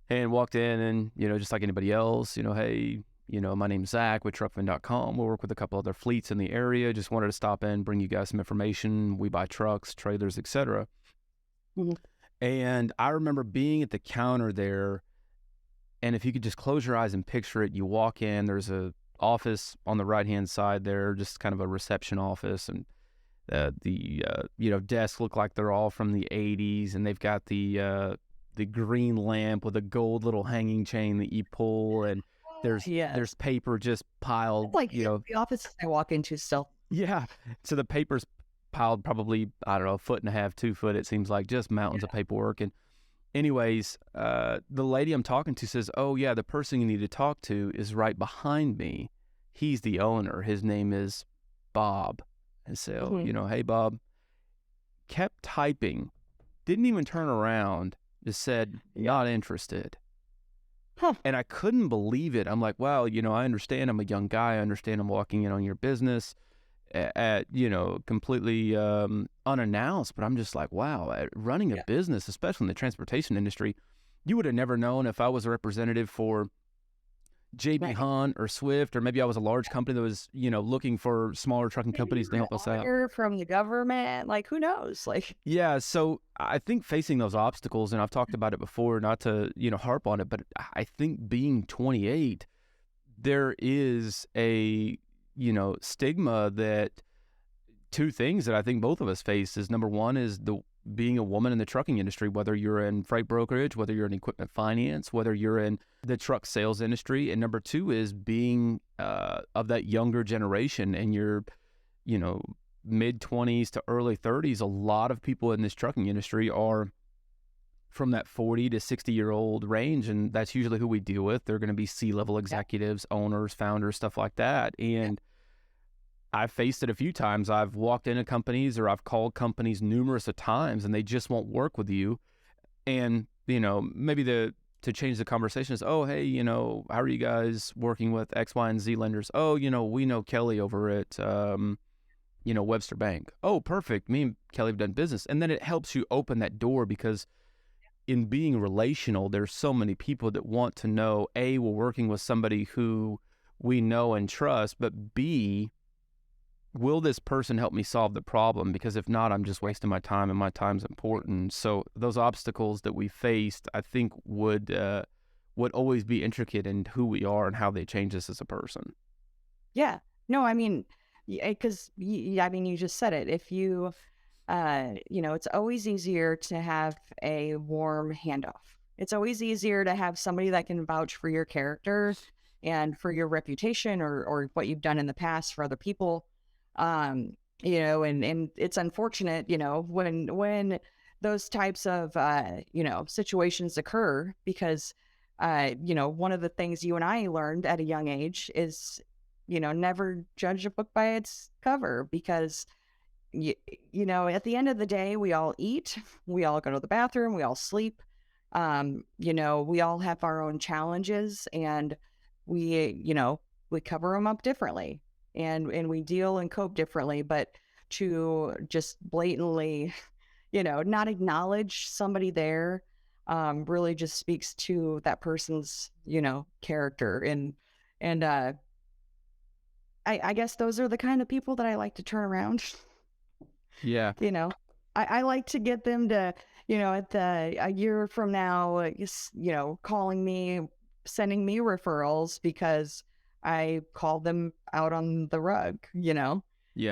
and walked in and, just like anybody else, hey, my name's Zach with truckvin.com. We'll work with a couple other fleets in the area. Just wanted to stop in, bring you guys some information. We buy trucks, trailers, etc. Mm-hmm. And I remember being at the counter there, and if you could just close your eyes and picture it, you walk in, there's a office on the right-hand side there, just kind of a reception office, and the desks look like they're all from the 80s, and they've got the green lamp with a gold little hanging chain that you pull, and there's paper just piled. It's like the offices I walk into still. Yeah, so the paper's piled probably, I don't know, 1.5 feet, 2 foot. It seems like just mountains of paperwork. And anyways, the lady I'm talking to says, "Oh yeah, the person you need to talk to is right behind me. He's the owner. His name is Bob." And so, hey Bob. Kept typing, didn't even turn around. Just said, not interested. Huh. And I couldn't believe it. I'm like, wow, I understand I'm a young guy. I understand I'm walking in on your business at completely unannounced. But I'm just like, wow, running a business, especially in the transportation industry, you would have never known if I was a representative for JB Hunt or Swift, or maybe I was a large company that was, looking for smaller trucking companies to help us out. From the government, like, who knows? Like, yeah. So I think facing those obstacles, and I've talked about it before, not to, harp on it, but I think being 28, there is a, stigma that two things that I think both of us face is, number one is being a woman in the trucking industry, whether you're in freight brokerage, whether you're in equipment finance, whether you're in the truck sales industry. And number two is being of that younger generation, and you're, mid-20s to early 30s. A lot of people in this trucking industry are from that 40 to 60-year-old range, and that's usually who we deal with. They're going to be C-level executives, owners, founders, stuff like that. And I've faced it a few times. I've walked into companies, or I've called companies numerous of times, and they just won't work with you. And, maybe to change the conversation is, oh, hey, how are you guys working with X, Y, and Z lenders? Oh, we know Kelly over at, Webster Bank. Oh, perfect. Me and Kelly have done business. And then it helps you open that door, because in being relational, there's so many people that want to know, A, we're working with somebody who we know and trust, but B, will this person help me solve the problem? Because if not, I'm just wasting my time, and my time's important. So those obstacles that we faced, I think would always be intricate in who we are and how they change us as a person. Yeah. No, I mean, because I mean, you just said it. If you, it's always easier to have a warm handoff. It's always easier to have somebody that can vouch for your character and for your reputation or what you've done in the past for other people. And it's unfortunate, when those types of, situations occur because, one of the things you and I learned at a young age is, never judge a book by its cover because, at the end of the day, we all eat, we all go to the bathroom, we all sleep. We all have our own challenges and we cover them up differently and we deal and cope differently, but to just blatantly, not acknowledge somebody there, really just speaks to that person's, character. And I guess those are the kind of people that I like to turn around. Yeah. I like to get them to, at a year from now, calling me, sending me referrals because I called them out on the rug, Yeah.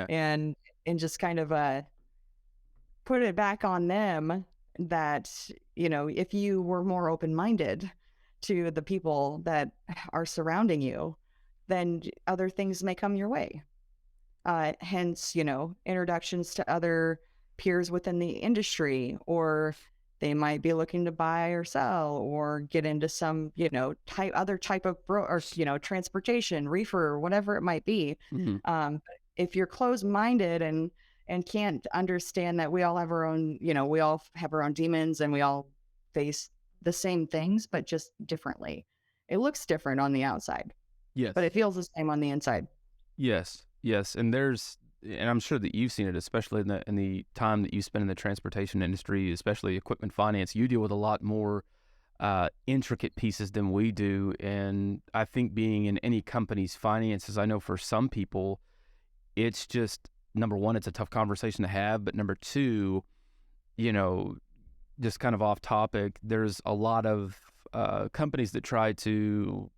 and just kind of put it back on them that, if you were more open-minded to the people that are surrounding you, then other things may come your way. Hence, introductions to other peers within the industry, or they might be looking to buy or sell or get into some, other type of transportation, reefer, or whatever it might be. If you're closed-minded and can't understand that we all have our own, we all have our own demons and we all face the same things, but just differently. It looks different on the outside, Yes. but it feels the same on the inside. Yes. And I'm sure that you've seen it, especially in the time that you spend in the transportation industry, especially equipment finance. You deal with a lot more intricate pieces than we do. And I think being in any company's finances, I know for some people, it's just, number one, it's a tough conversation to have. But number two, just kind of off topic, there's a lot of companies that try to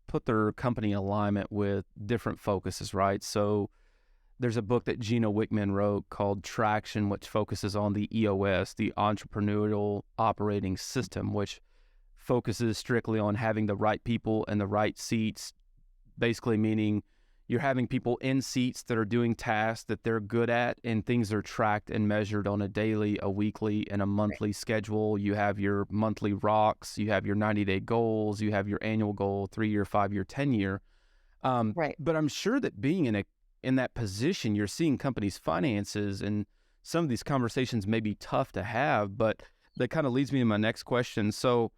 put their company in alignment with different focuses, right? So there's a book that Gino Wickman wrote called Traction, which focuses on the EOS, the Entrepreneurial Operating System, which focuses strictly on having the right people in the right seats, basically meaning you're having people in seats that are doing tasks that they're good at, and things are tracked and measured on a daily, a weekly, and a monthly schedule. You have your monthly rocks, you have your 90-day goals, you have your annual goal, 3-year, 5-year, 10-year. Right. But I'm sure that being in that position, you're seeing companies' finances, and some of these conversations may be tough to have, but that kind of leads me to my next question. So,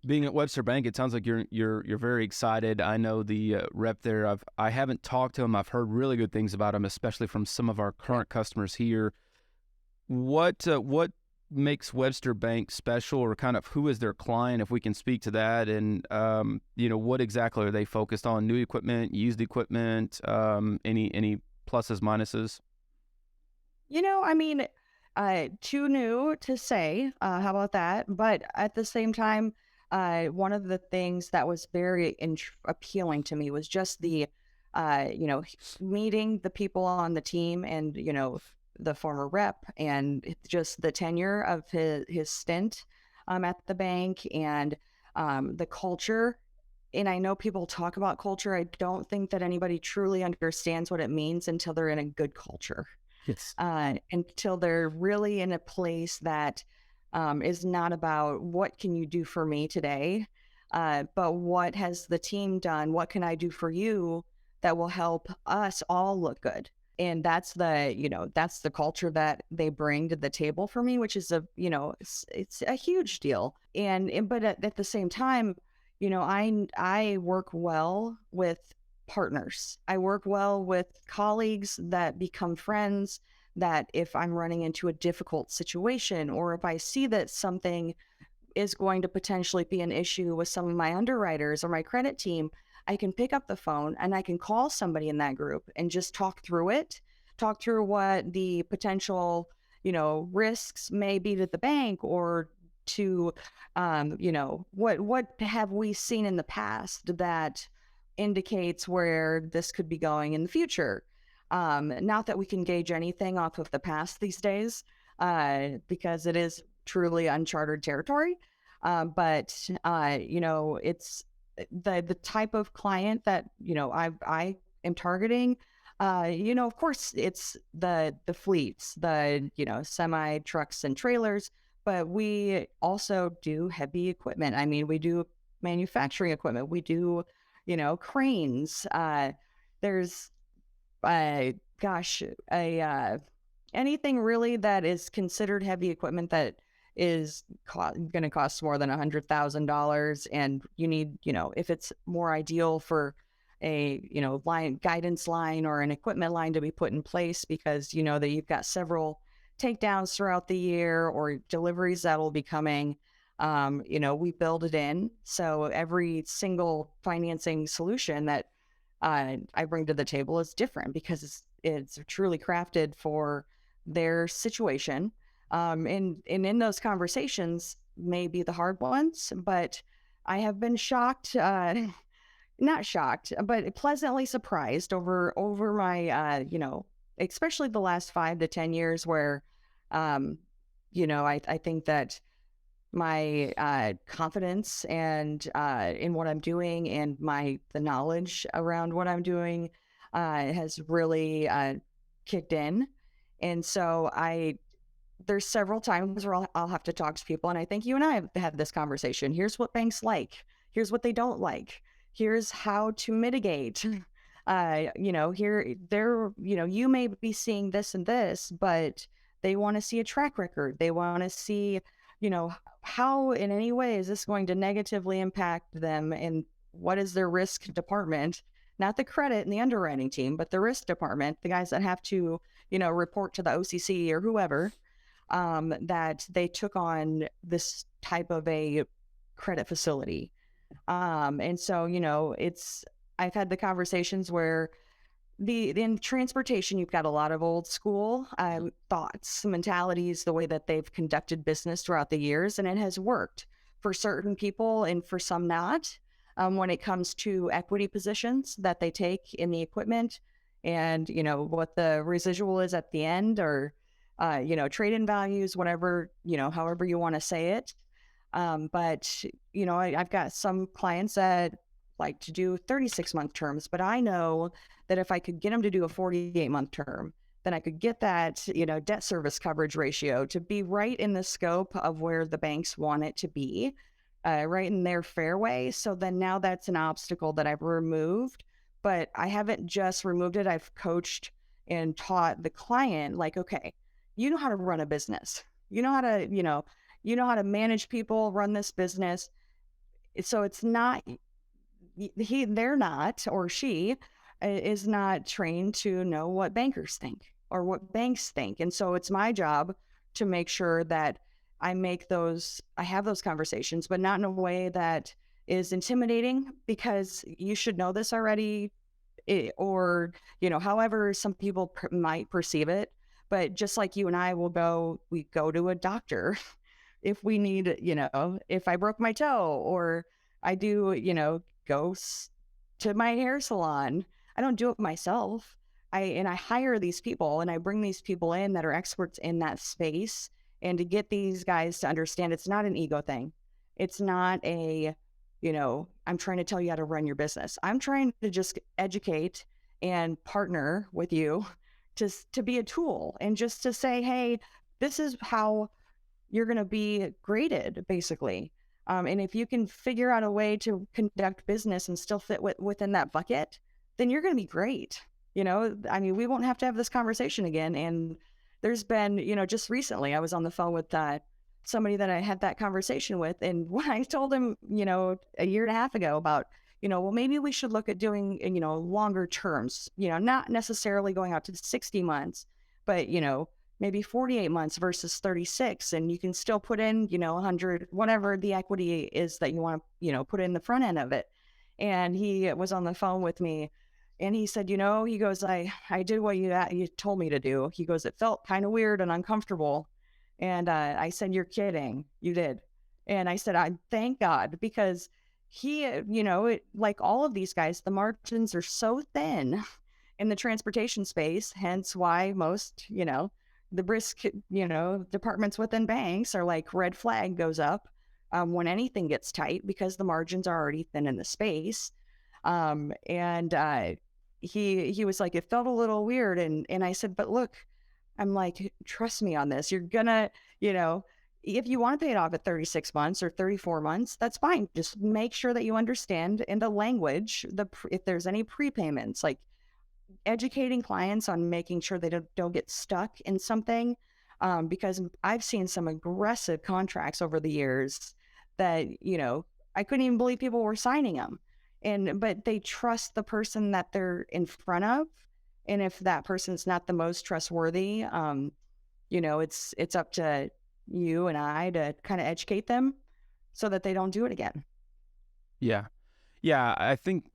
being at Webster Bank, it sounds like you're very excited. I know the rep there. I haven't talked to him. I've heard really good things about him, especially from some of our current customers here. What makes Webster Bank special, or kind of who is their client, if we can speak to that, and what exactly are they focused on? New equipment, used equipment, any pluses, minuses? I mean, too new to say. How about that? But at the same time, one of the things that was very appealing to me was just the, meeting the people on the team and, the former rep and just the tenure of his stint at the bank and the culture. And I know people talk about culture. I don't think that anybody truly understands what it means until they're in a good culture. Yes. Until they're really in a place that is not about what can you do for me today, but what has the team done? What can I do for you that will help us all look good? And that's the culture that they bring to the table for me, which is it's a huge deal. But at the same time, I work well with partners. I work well with colleagues that become friends, that if I'm running into a difficult situation, or if I see that something is going to potentially be an issue with some of my underwriters or my credit team, I can pick up the phone and I can call somebody in that group and just talk through what the potential, risks may be to the bank, or to, what have we seen in the past that indicates where this could be going in the future. Not that we can gauge anything off of the past these days, because it is truly uncharted territory. But it's the type of client that I am targeting. Of course, it's the fleets, the semi trucks and trailers, but we also do heavy equipment. I mean, we do manufacturing equipment. We do, cranes. There's, gosh, anything really that is considered heavy equipment that is going to cost more than $100,000, and you need, if it's more ideal for a line guidance line or an equipment line to be put in place because that you've got several takedowns throughout the year or deliveries that will be coming. We build it in, so every single financing solution that I bring to the table is different because it's truly crafted for their situation. And in those conversations may be the hard ones, but I have been shocked, not shocked, but pleasantly surprised over my, especially the last 5 to 10 years where, I think that my confidence and in what I'm doing and the knowledge around what I'm doing has really kicked in. And so there's several times where I'll have to talk to people, and I think you and I have had this conversation. Here's what banks like. Here's what they don't like. Here's how to mitigate. You may be seeing this and this, but they want to see a track record. They want to see, how in any way is this going to negatively impact them, and what is their risk department, not the credit and the underwriting team, but the risk department, the guys that have to, report to the OCC or whoever, that they took on this type of a credit facility. And so, I've had the conversations where in transportation, you've got a lot of old school thoughts, mentalities, the way that they've conducted business throughout the years, and it has worked for certain people and for some not. When it comes to equity positions that they take in the equipment, and what the residual is at the end, or trade-in values, whatever, however you want to say it. But I've got some clients that like to do 36-month terms, but I know that if I could get them to do a 48-month term, then I could get that, debt service coverage ratio to be right in the scope of where the banks want it to be, right in their fairway. So then now that's an obstacle that I've removed, but I haven't just removed it. I've coached and taught the client, like, okay, you know how to run a business. You know how to manage people, run this business. So it's not, they're not, or she is not trained to know what bankers think or what banks think. And so it's my job to make sure that I have those conversations, but not in a way that is intimidating, because you should know this already, or, however some people might perceive it. But just like you and I we go to a doctor if we need, if I broke my toe, or I do, go to my hair salon. I don't do it myself. I hire these people, and I bring these people in that are experts in that space, and to get these guys to understand it's not an ego thing. It's not I'm trying to tell you how to run your business. I'm trying to just educate and partner with you to be a tool, and just to say, hey, this is how you're going to be graded, basically. And if you can figure out a way to conduct business and still fit within that bucket, then you're going to be great. We won't have to have this conversation again. And there's been, just recently, I was on the phone with somebody that I had that conversation with. And when I told him, a year and a half ago about, well, maybe we should look at doing, longer terms, not necessarily going out to 60 months, but, maybe 48 months versus 36. And you can still put in, 100, whatever the equity is that you want to, put in the front end of it. And he was on the phone with me, and he said, he goes, I did what you told me to do. He goes, it felt kind of weird and uncomfortable. And I said, you're kidding. You did. And I said, I thank God, because he, like all of these guys, the margins are so thin. in the transportation space, hence why most, the brisk, departments within banks are like red flag goes up when anything gets tight because the margins are already thin in the space. And he was like, it felt a little weird. And I said, but look, I'm like, trust me on this. You're gonna, if you want to pay it off at 36 months or 34 months, that's fine. Just make sure that you understand in the language, if there's any prepayments, like educating clients on making sure they don't get stuck in something. Because I've seen some aggressive contracts over the years that, I couldn't even believe people were signing them. But they trust the person that they're in front of. And if that person's not the most trustworthy, it's up to you and I to kind of educate them so that they don't do it again. Yeah. Yeah, I think,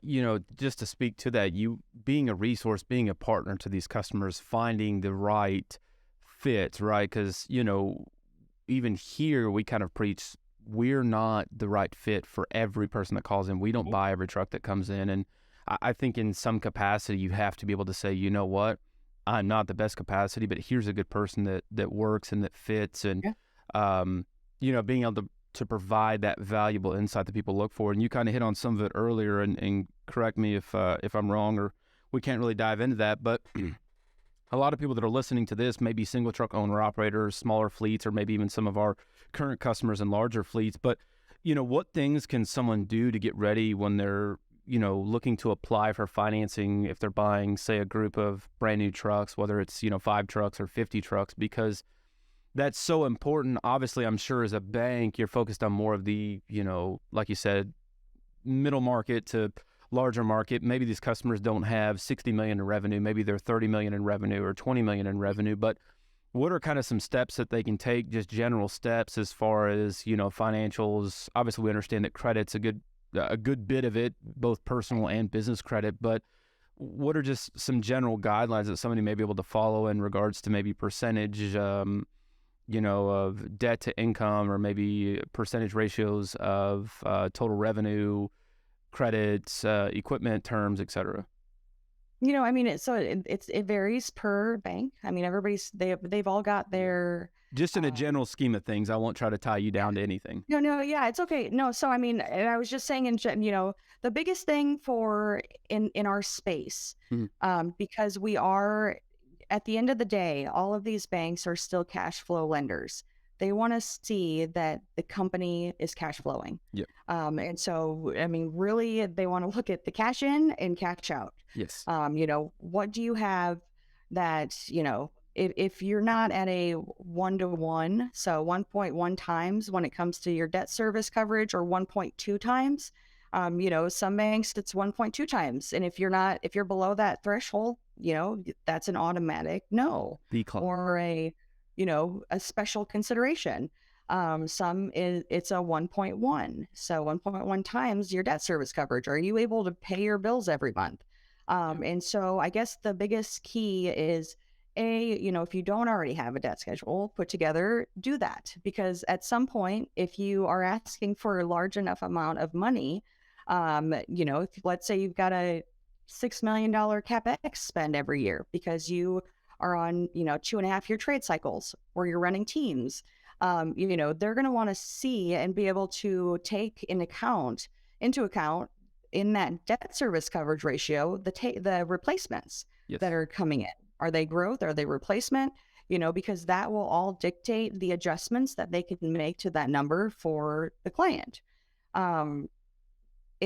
just to speak to that, you being a resource, being a partner to these customers, finding the right fit, right? Because, even here we kind of preach we're not the right fit for every person that calls in. We don't buy every truck that comes in. And I think in some capacity, you have to be able to say, you know what, I'm not the best capacity, but here's a good person that works and that fits. And, being able to provide that valuable insight that people look for. And you kind of hit on some of it earlier, and correct me if I'm wrong, or we can't really dive into that. But a lot of people that are listening to this may be single truck owner operators, smaller fleets, or maybe even some of our current customers in larger fleets. But, what things can someone do to get ready when they're, looking to apply for financing if they're buying, say, a group of brand new trucks, whether it's, 5 trucks or 50 trucks, because that's so important. Obviously, I'm sure as a bank, you're focused on more of the, like you said, middle market to larger market. Maybe these customers don't have 60 million in revenue. Maybe they're 30 million in revenue or 20 million in revenue. But what are kind of some steps that they can take, just general steps as far as, financials? Obviously, we understand that credit's a good bit of it, both personal and business credit. But what are just some general guidelines that somebody may be able to follow in regards to maybe percentage, of debt to income, or maybe percentage ratios of total revenue, credits, equipment terms, et cetera? It varies per bank. I mean, they've all got their. Just in a general scheme of things, I won't try to tie you down to anything. No, yeah, it's okay. No, so and I was just saying, the biggest thing in our space, because we are, at the end of the day, all of these banks are still cash flow lenders. They want to see that the company is cash flowing. Yep. And so, really, they want to look at the cash in and cash out. Yes. What do you have that, if you're not at a 1-to-1, so 1.1 times when it comes to your debt service coverage, or 1.2 times, some banks it's 1.2 times. And if you're below that threshold, that's an automatic no. Decline. Or a special consideration. It's a 1.1. So 1.1 times your debt service coverage. Are you able to pay your bills every month? And so I guess the biggest key is, if you don't already have a debt schedule put together, do that. Because at some point, if you are asking for a large enough amount of money, if, let's say you've got a $6 million CapEx spend every year because you are on, 2.5-year trade cycles where you're running teams, they're going to want to see and be able to take into account in that debt service coverage ratio, the replacements that are coming in. Are they growth? Are they replacement? Because that will all dictate the adjustments that they can make to that number for the client. And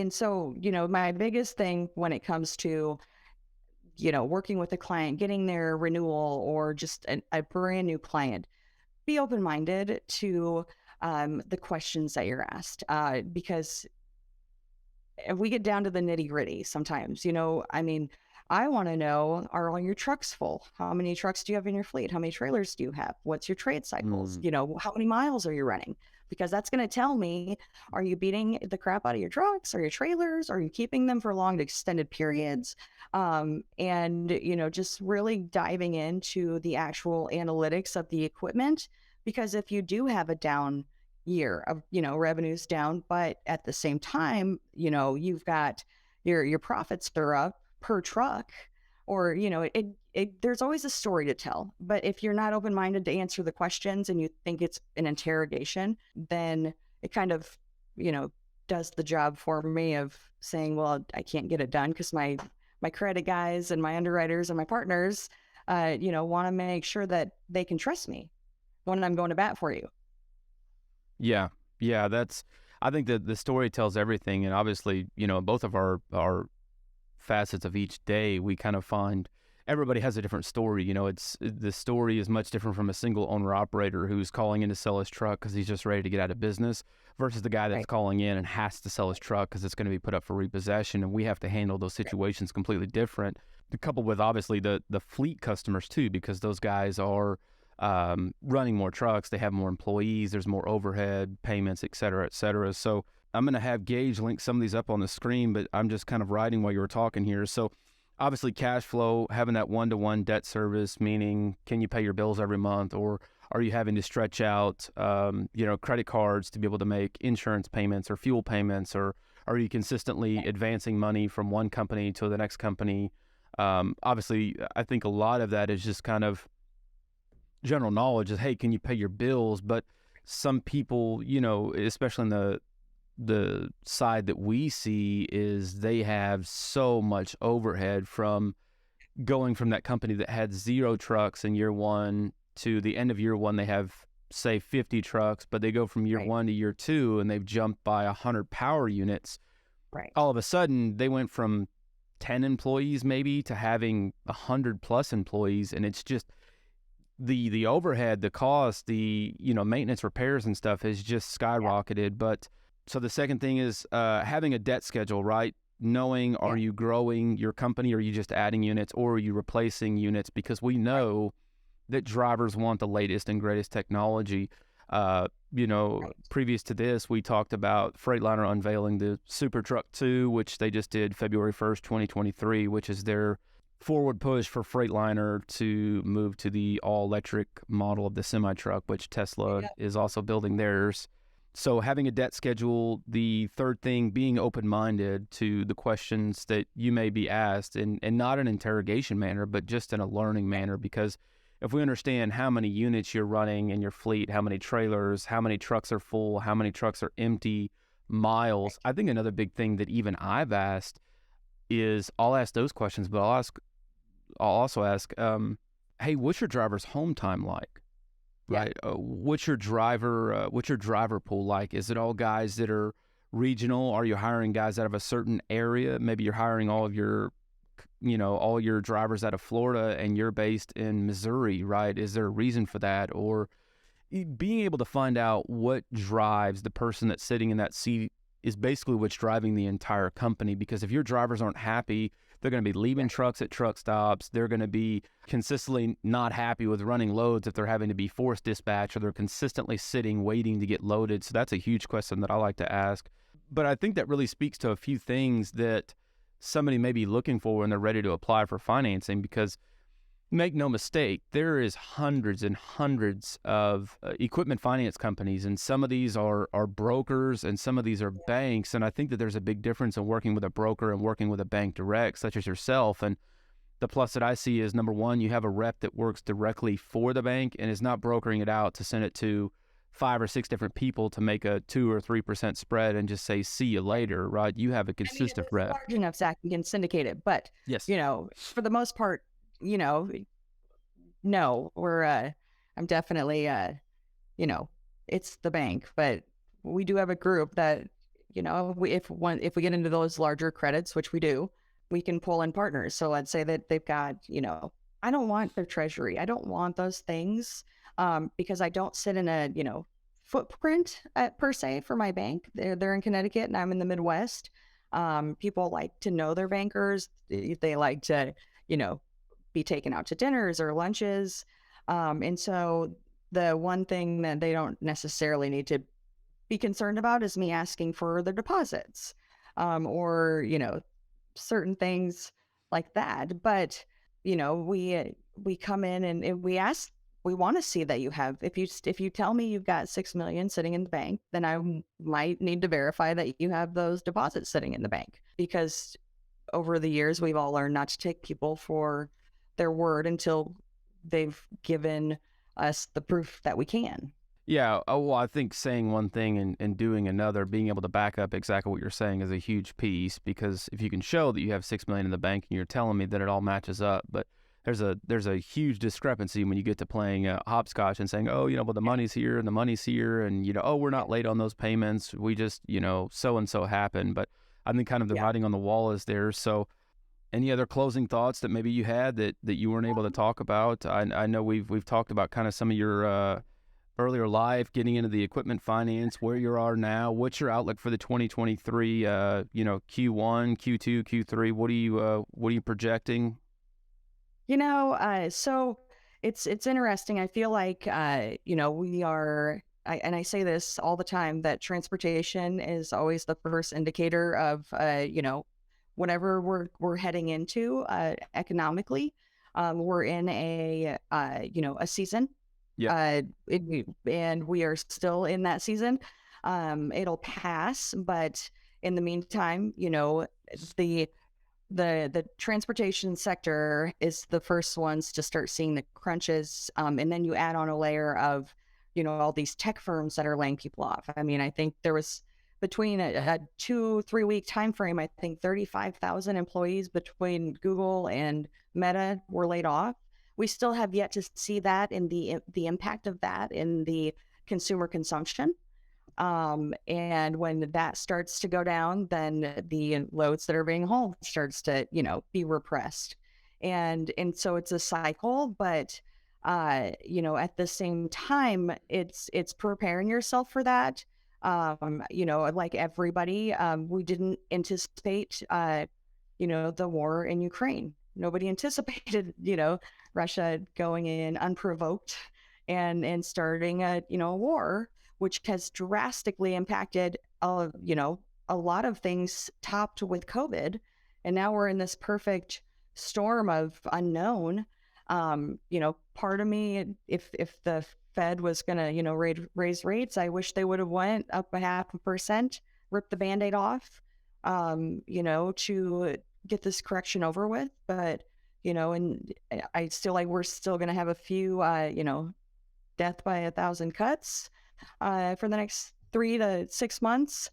so, my biggest thing when it comes to, working with a client, getting their renewal, or just a brand new client, be open-minded to the questions that you're asked, because if we get down to the nitty-gritty sometimes, I want to know, are all your trucks full? How many trucks do you have in your fleet? How many trailers do you have? What's your trade cycles? How many miles are you running? Because that's going to tell me, are you beating the crap out of your trucks or your trailers? Are you keeping them for long extended periods? Just really diving into the actual analytics of the equipment. Because if you do have a down year of, revenues down, but at the same time, you've got your profits are up per truck, or, there's always a story to tell. But if you're not open-minded to answer the questions and you think it's an interrogation, then it kind of, does the job for me of saying, well, I can't get it done because my credit guys and my underwriters and my partners, want to make sure that they can trust me when I'm going to bat for you. Yeah. Yeah. I think that the story tells everything. And obviously, both of our facets of each day, we kind of find everybody has a different story. The story is much different from a single owner operator who's calling in to sell his truck because he's just ready to get out of business versus the guy that's calling in and has to sell his truck because it's going to be put up for repossession. And we have to handle those situations completely different. Coupled with obviously the fleet customers too, because those guys are running more trucks, they have more employees, there's more overhead payments, et cetera, et cetera. So I'm going to have Gage link some of these up on the screen, but I'm just kind of writing while you were talking here. So obviously cash flow, having that one-to-one debt service, meaning can you pay your bills every month, or are you having to stretch out, credit cards to be able to make insurance payments or fuel payments, or are you consistently advancing money from one company to the next company? Obviously, I think a lot of that is just kind of general knowledge is, hey, can you pay your bills? But some people, especially in the side that we see, is they have so much overhead from going from that company that had 0 trucks in year one to the end of year one, they have say 50 trucks, but they go from year one to year two and they've jumped by 100 power units. Right. All of a sudden they went from 10 employees maybe to having 100 plus employees. And it's just the overhead, the cost, the, maintenance, repairs and stuff has just skyrocketed. But so the second thing is having a debt schedule, right? Knowing, are you growing your company? Or are you just adding units, or are you replacing units? Because we know that drivers want the latest and greatest technology. Previous to this, we talked about Freightliner unveiling the Super Truck 2, which they just did February 1st, 2023, which is their forward push for Freightliner to move to the all-electric model of the semi-truck, which Tesla is also building theirs. So having a debt schedule, the third thing, being open-minded to the questions that you may be asked, and not an interrogation manner, but just in a learning manner, because if we understand how many units you're running in your fleet, how many trailers, how many trucks are full, how many trucks are empty, miles, I think another big thing that even I've asked is, I'll ask those questions, but I'll also ask, hey, what's your driver's home time like? Right. What's your driver pool like? Is it all guys that are regional? Are you hiring guys out of a certain area? Maybe you're hiring all your drivers out of Florida and you're based in Missouri, right? Is there a reason for that? Or being able to find out what drives the person that's sitting in that seat is basically what's driving the entire company. Because if your drivers aren't happy, they're going to be leaving trucks at truck stops. They're going to be consistently not happy with running loads if they're having to be forced dispatch, or they're consistently sitting, waiting to get loaded. So that's a huge question that I like to ask. But I think that really speaks to a few things that somebody may be looking for when they're ready to apply for financing, because make no mistake, there is hundreds and hundreds of equipment finance companies, and some of these are brokers and some of these are banks. And I think that there's a big difference in working with a broker and working with a bank direct, such as yourself. And the plus that I see is, number one, you have a rep that works directly for the bank and is not brokering it out to send it to 5 or 6 different people to make a 2 or 3% spread and just say, see you later, right? You have a consistent rep. Large enough, Zach, you can syndicate it. But, yes, for the most part, no, I'm definitely, it's the bank, but we do have a group that, if we get into those larger credits, which we do, we can pull in partners. So let's say that they've got, I don't want their treasury. I don't want those things, because I don't sit in a, footprint per se for my bank. They're in Connecticut and I'm in the Midwest. People like to know their bankers. They like to, be taken out to dinners or lunches. And so the one thing that they don't necessarily need to be concerned about is me asking for their deposits, or, certain things like that. But, we come in and we ask, we want to see that you have, if you tell me you've got 6 million sitting in the bank, then I might need to verify that you have those deposits sitting in the bank, because over the years, we've all learned not to take people for their word until they've given us the proof that we can. Yeah, well, I think saying one thing and doing another, being able to back up exactly what you're saying is a huge piece, because if you can show that you have $6 million in the bank and you're telling me that it all matches up, but there's a huge discrepancy when you get to playing hopscotch and saying, oh, well, the money's here and the money's here, and oh, we're not late on those payments, we just so and so happened. But I think kind of the writing on the wall is there. So any other closing thoughts that maybe you had that you weren't able to talk about? I know we've talked about kind of some of your earlier life, getting into the equipment finance, where you are now. What's your outlook for the 2023, Q1, Q2, Q3? What are you projecting? So it's interesting. I feel like, we are, and I say this all the time, that transportation is always the first indicator of, whatever we're heading into economically. We're in a season. Yeah. And we are still in that season. It'll pass, but in the meantime, the transportation sector is the first ones to start seeing the crunches. And then you add on a layer of, all these tech firms that are laying people off. I mean, I think there was, between a 2-3 week time frame, I think 35,000 employees between Google and Meta were laid off. We still have yet to see that in the impact of that in the consumer consumption. And when that starts to go down, then the loads that are being hauled starts to, be repressed. And so it's a cycle, but, at the same time, it's preparing yourself for that. Like everybody, we didn't anticipate, the war in Ukraine. Nobody anticipated, Russia going in unprovoked and starting a war, which has drastically impacted, a lot of things, topped with COVID. And now we're in this perfect storm of unknown. Part of me, if the Fed was going to, raise rates, I wish they would have went up 0.5%, ripped the Band-Aid off, to get this correction over with. But, and I still like, we're still going to have a few, death by 1,000 cuts for the next 3 to 6 months.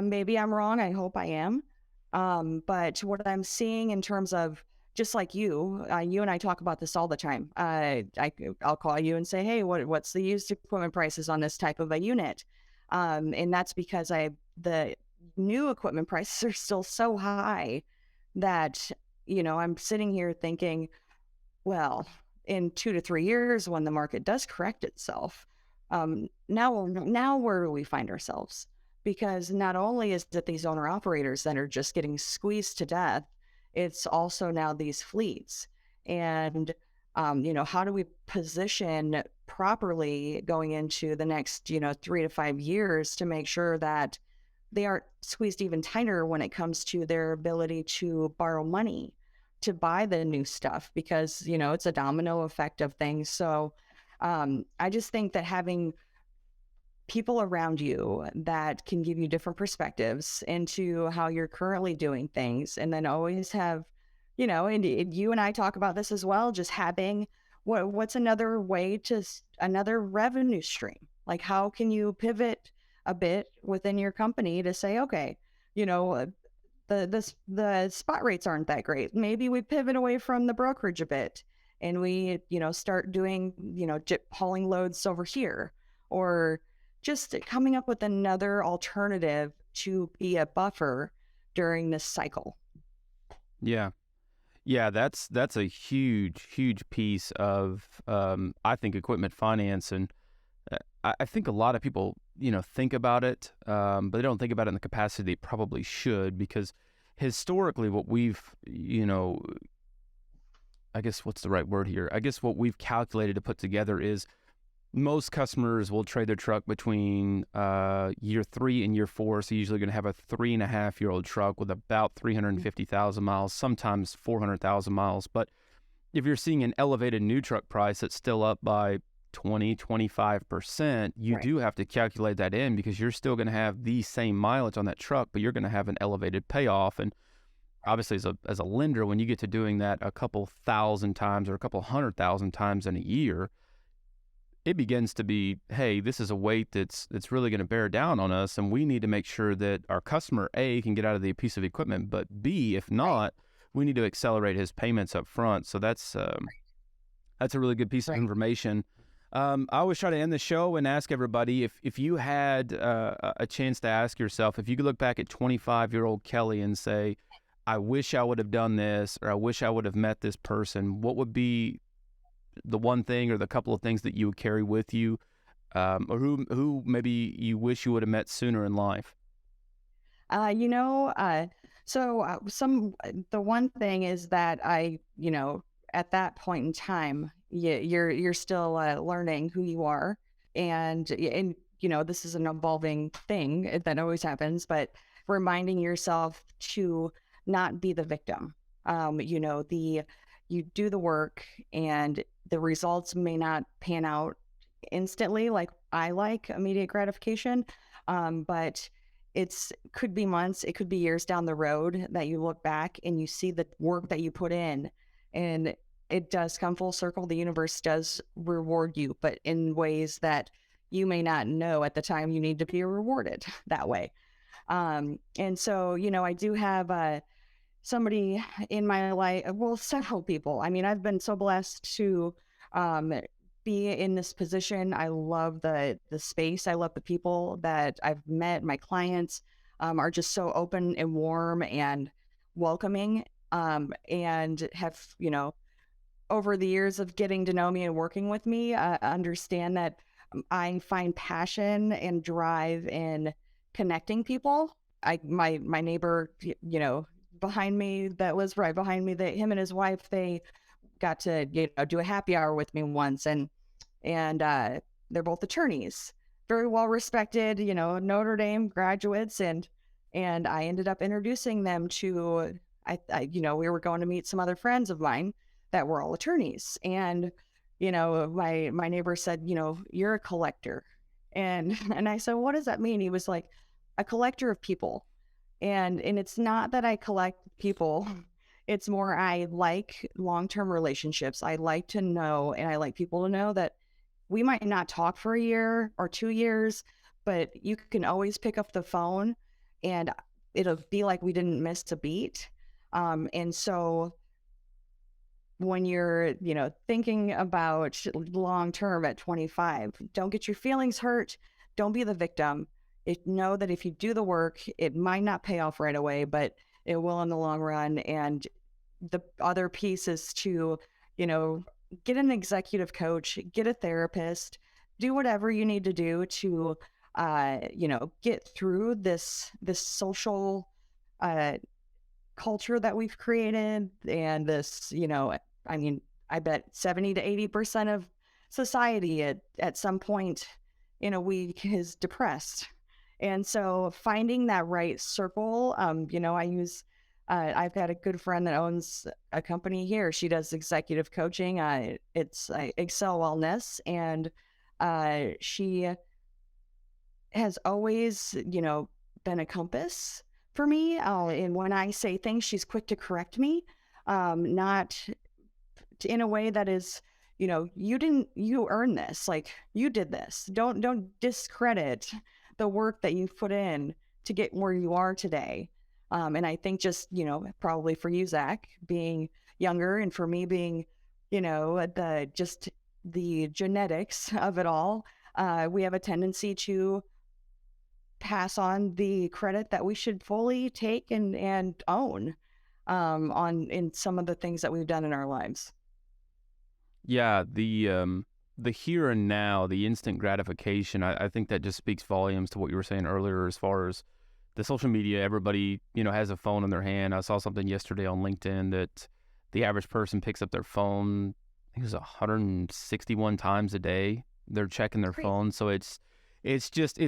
Maybe I'm wrong. I hope I am. But what I'm seeing in terms of, just like you and I talk about this all the time. I'll call you and say, hey, what's the used equipment prices on this type of a unit? And that's because the new equipment prices are still so high that, I'm sitting here thinking, well, in 2 to 3 years, when the market does correct itself, now where do we find ourselves? Because not only is it these owner operators that are just getting squeezed to death, it's also now these fleets. And, how do we position properly going into the next, 3 to 5 years to make sure that they aren't squeezed even tighter when it comes to their ability to borrow money to buy the new stuff, because, it's a domino effect of things. So I just think that having people around you that can give you different perspectives into how you're currently doing things, and then always have, and you and I talk about this as well, just having what's another way to another revenue stream. Like, how can you pivot a bit within your company to say, okay, the spot rates aren't that great. Maybe we pivot away from the brokerage a bit and we, start doing, hauling loads over here, or just coming up with another alternative to be a buffer during this cycle. Yeah. Yeah, that's a huge piece of, I think, equipment finance. And I think a lot of people, think about it, but they don't think about it in the capacity they probably should, because historically what we've, I guess what's the right word here? I guess what we've calculated to put together is most customers will trade their truck between year 3 and year 4. So usually going to have a 3.5-year-old truck with about 350,000 miles, sometimes 400,000 miles. But if you're seeing an elevated new truck price that's still up by 20-25%, you do have to calculate that in, because you're still going to have the same mileage on that truck, but you're going to have an elevated payoff. And obviously as a lender, when you get to doing that a couple thousand times or a couple 100,000 times in a year, it begins to be, hey, this is a weight that's really going to bear down on us, and we need to make sure that our customer, A, can get out of the piece of equipment, but B, if not, we need to accelerate his payments up front. So that's a really good piece of information. I always try to end the show and ask everybody, if you had a chance to ask yourself, if you could look back at 25-year-old Kellie and say, I wish I would have done this, or I wish I would have met this person, what would be the one thing or the couple of things that you would carry with you, or who maybe you wish you would have met sooner in life? The one thing is that at that point in time, you're still learning who you are, and this is an evolving thing that always happens, but reminding yourself to not be the victim. You do the work and the results may not pan out instantly, like I like immediate gratification, but could be months, it could be years down the road that you look back and you see the work that you put in, and it does come full circle. The universe does reward you, but in ways that you may not know at the time you need to be rewarded that way. And so, I do have somebody in my life, well, several people. I mean, I've been so blessed to be in this position. I love the space. I love the people that I've met. My clients are just so open and warm and welcoming, and have, over the years of getting to know me and working with me, understand that I find passion and drive in connecting people. My neighbor, behind me, that was right behind me, that him and his wife, they got to do a happy hour with me once, and they're both attorneys, very well respected, Notre Dame graduates, and I ended up introducing them to we were going to meet some other friends of mine that were all attorneys, and my neighbor said, you're a collector, and I said, what does that mean? He was like, a collector of people. And it's not that I collect people. It's more, I like long-term relationships. I like to know, and I like people to know that we might not talk for a year or 2 years, but you can always pick up the phone and it'll be like we didn't miss a beat. And so when you're, thinking about long-term at 25, don't get your feelings hurt. Don't be the victim. Know that if you do the work, it might not pay off right away, but it will in the long run. And the other piece is to, get an executive coach, get a therapist, do whatever you need to do to, get through this social culture that we've created. And this, I bet 70 to 80% of society at some point in a week is depressed. And so finding that right circle, I've got a good friend that owns a company here. She does executive coaching. It's Excel Wellness. And she has always, been a compass for me. And when I say things, she's quick to correct me, not in a way that is, you earned this, like you did this. Don't discredit the work that you've put in to get where you are today. And I think just, probably for you, Zach, being younger, and for me being, the genetics of it all, we have a tendency to pass on the credit that we should fully take and own in some of the things that we've done in our lives. Yeah, the here and now, the instant gratification, I think that just speaks volumes to what you were saying earlier as far as the social media. Everybody, has a phone in their hand. I saw something yesterday on LinkedIn that the average person picks up their phone, I think it was 161 times a day. They're checking their phone. So it's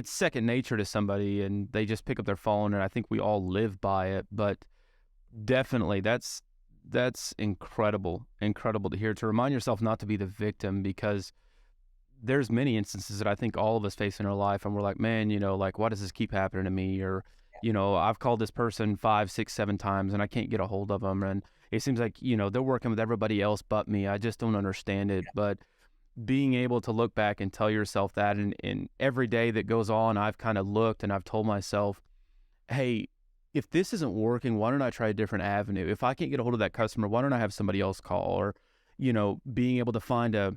second nature to somebody, and they just pick up their phone, and I think we all live by it. But definitely that's incredible to hear, to remind yourself not to be the victim, because there's many instances that I think all of us face in our life, and we're like, man, why does this keep happening to me? Or, I've called this person 5, 6, 7 times and I can't get a hold of them. And it seems like, they're working with everybody else but me. I just don't understand it. But being able to look back and tell yourself that, and every day that goes on, I've kind of looked and I've told myself, hey, if this isn't working, why don't I try a different avenue? If I can't get a hold of that customer, why don't I have somebody else call? Or, being able to find a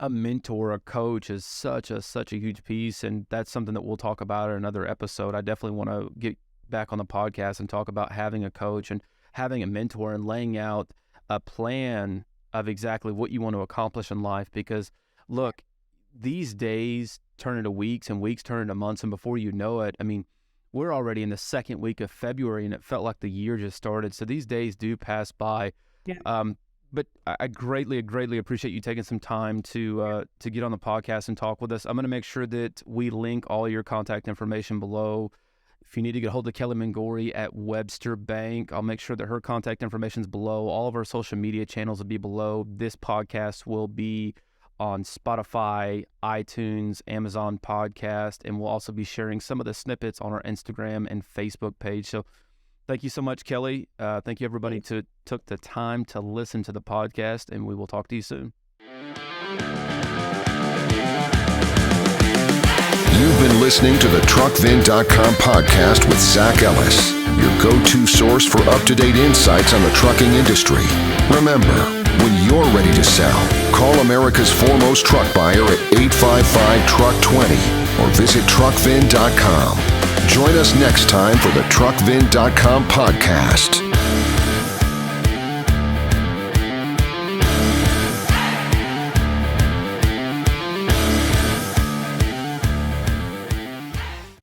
mentor, a coach is such a huge piece. And that's something that we'll talk about in another episode. I definitely want to get back on the podcast and talk about having a coach and having a mentor and laying out a plan of exactly what you want to accomplish in life. Because look, these days turn into weeks and weeks turn into months. And before you know it, I mean, we're already in the second week of February and it felt like the year just started. So these days do pass by. Yeah. But I greatly appreciate you taking some time to get on the podcast and talk with us. I'm going to make sure that we link all your contact information below. If you need to get a hold of Kellie Mingori at Webster Bank, I'll make sure that her contact information is below. All of our social media channels will be below. This podcast will be on Spotify, iTunes, Amazon Podcast, and we'll also be sharing some of the snippets on our Instagram and Facebook page. So thank you so much, Kellie. Thank you, everybody, who took the time to listen to the podcast, and we will talk to you soon. You've been listening to the TruckVin.com podcast with Zach Ellis, your go-to source for up-to-date insights on the trucking industry. Remember, when you're ready to sell, call America's foremost truck buyer at 855-TRUCK-20 or visit TruckVin.com. Join us next time for the TruckVin.com podcast.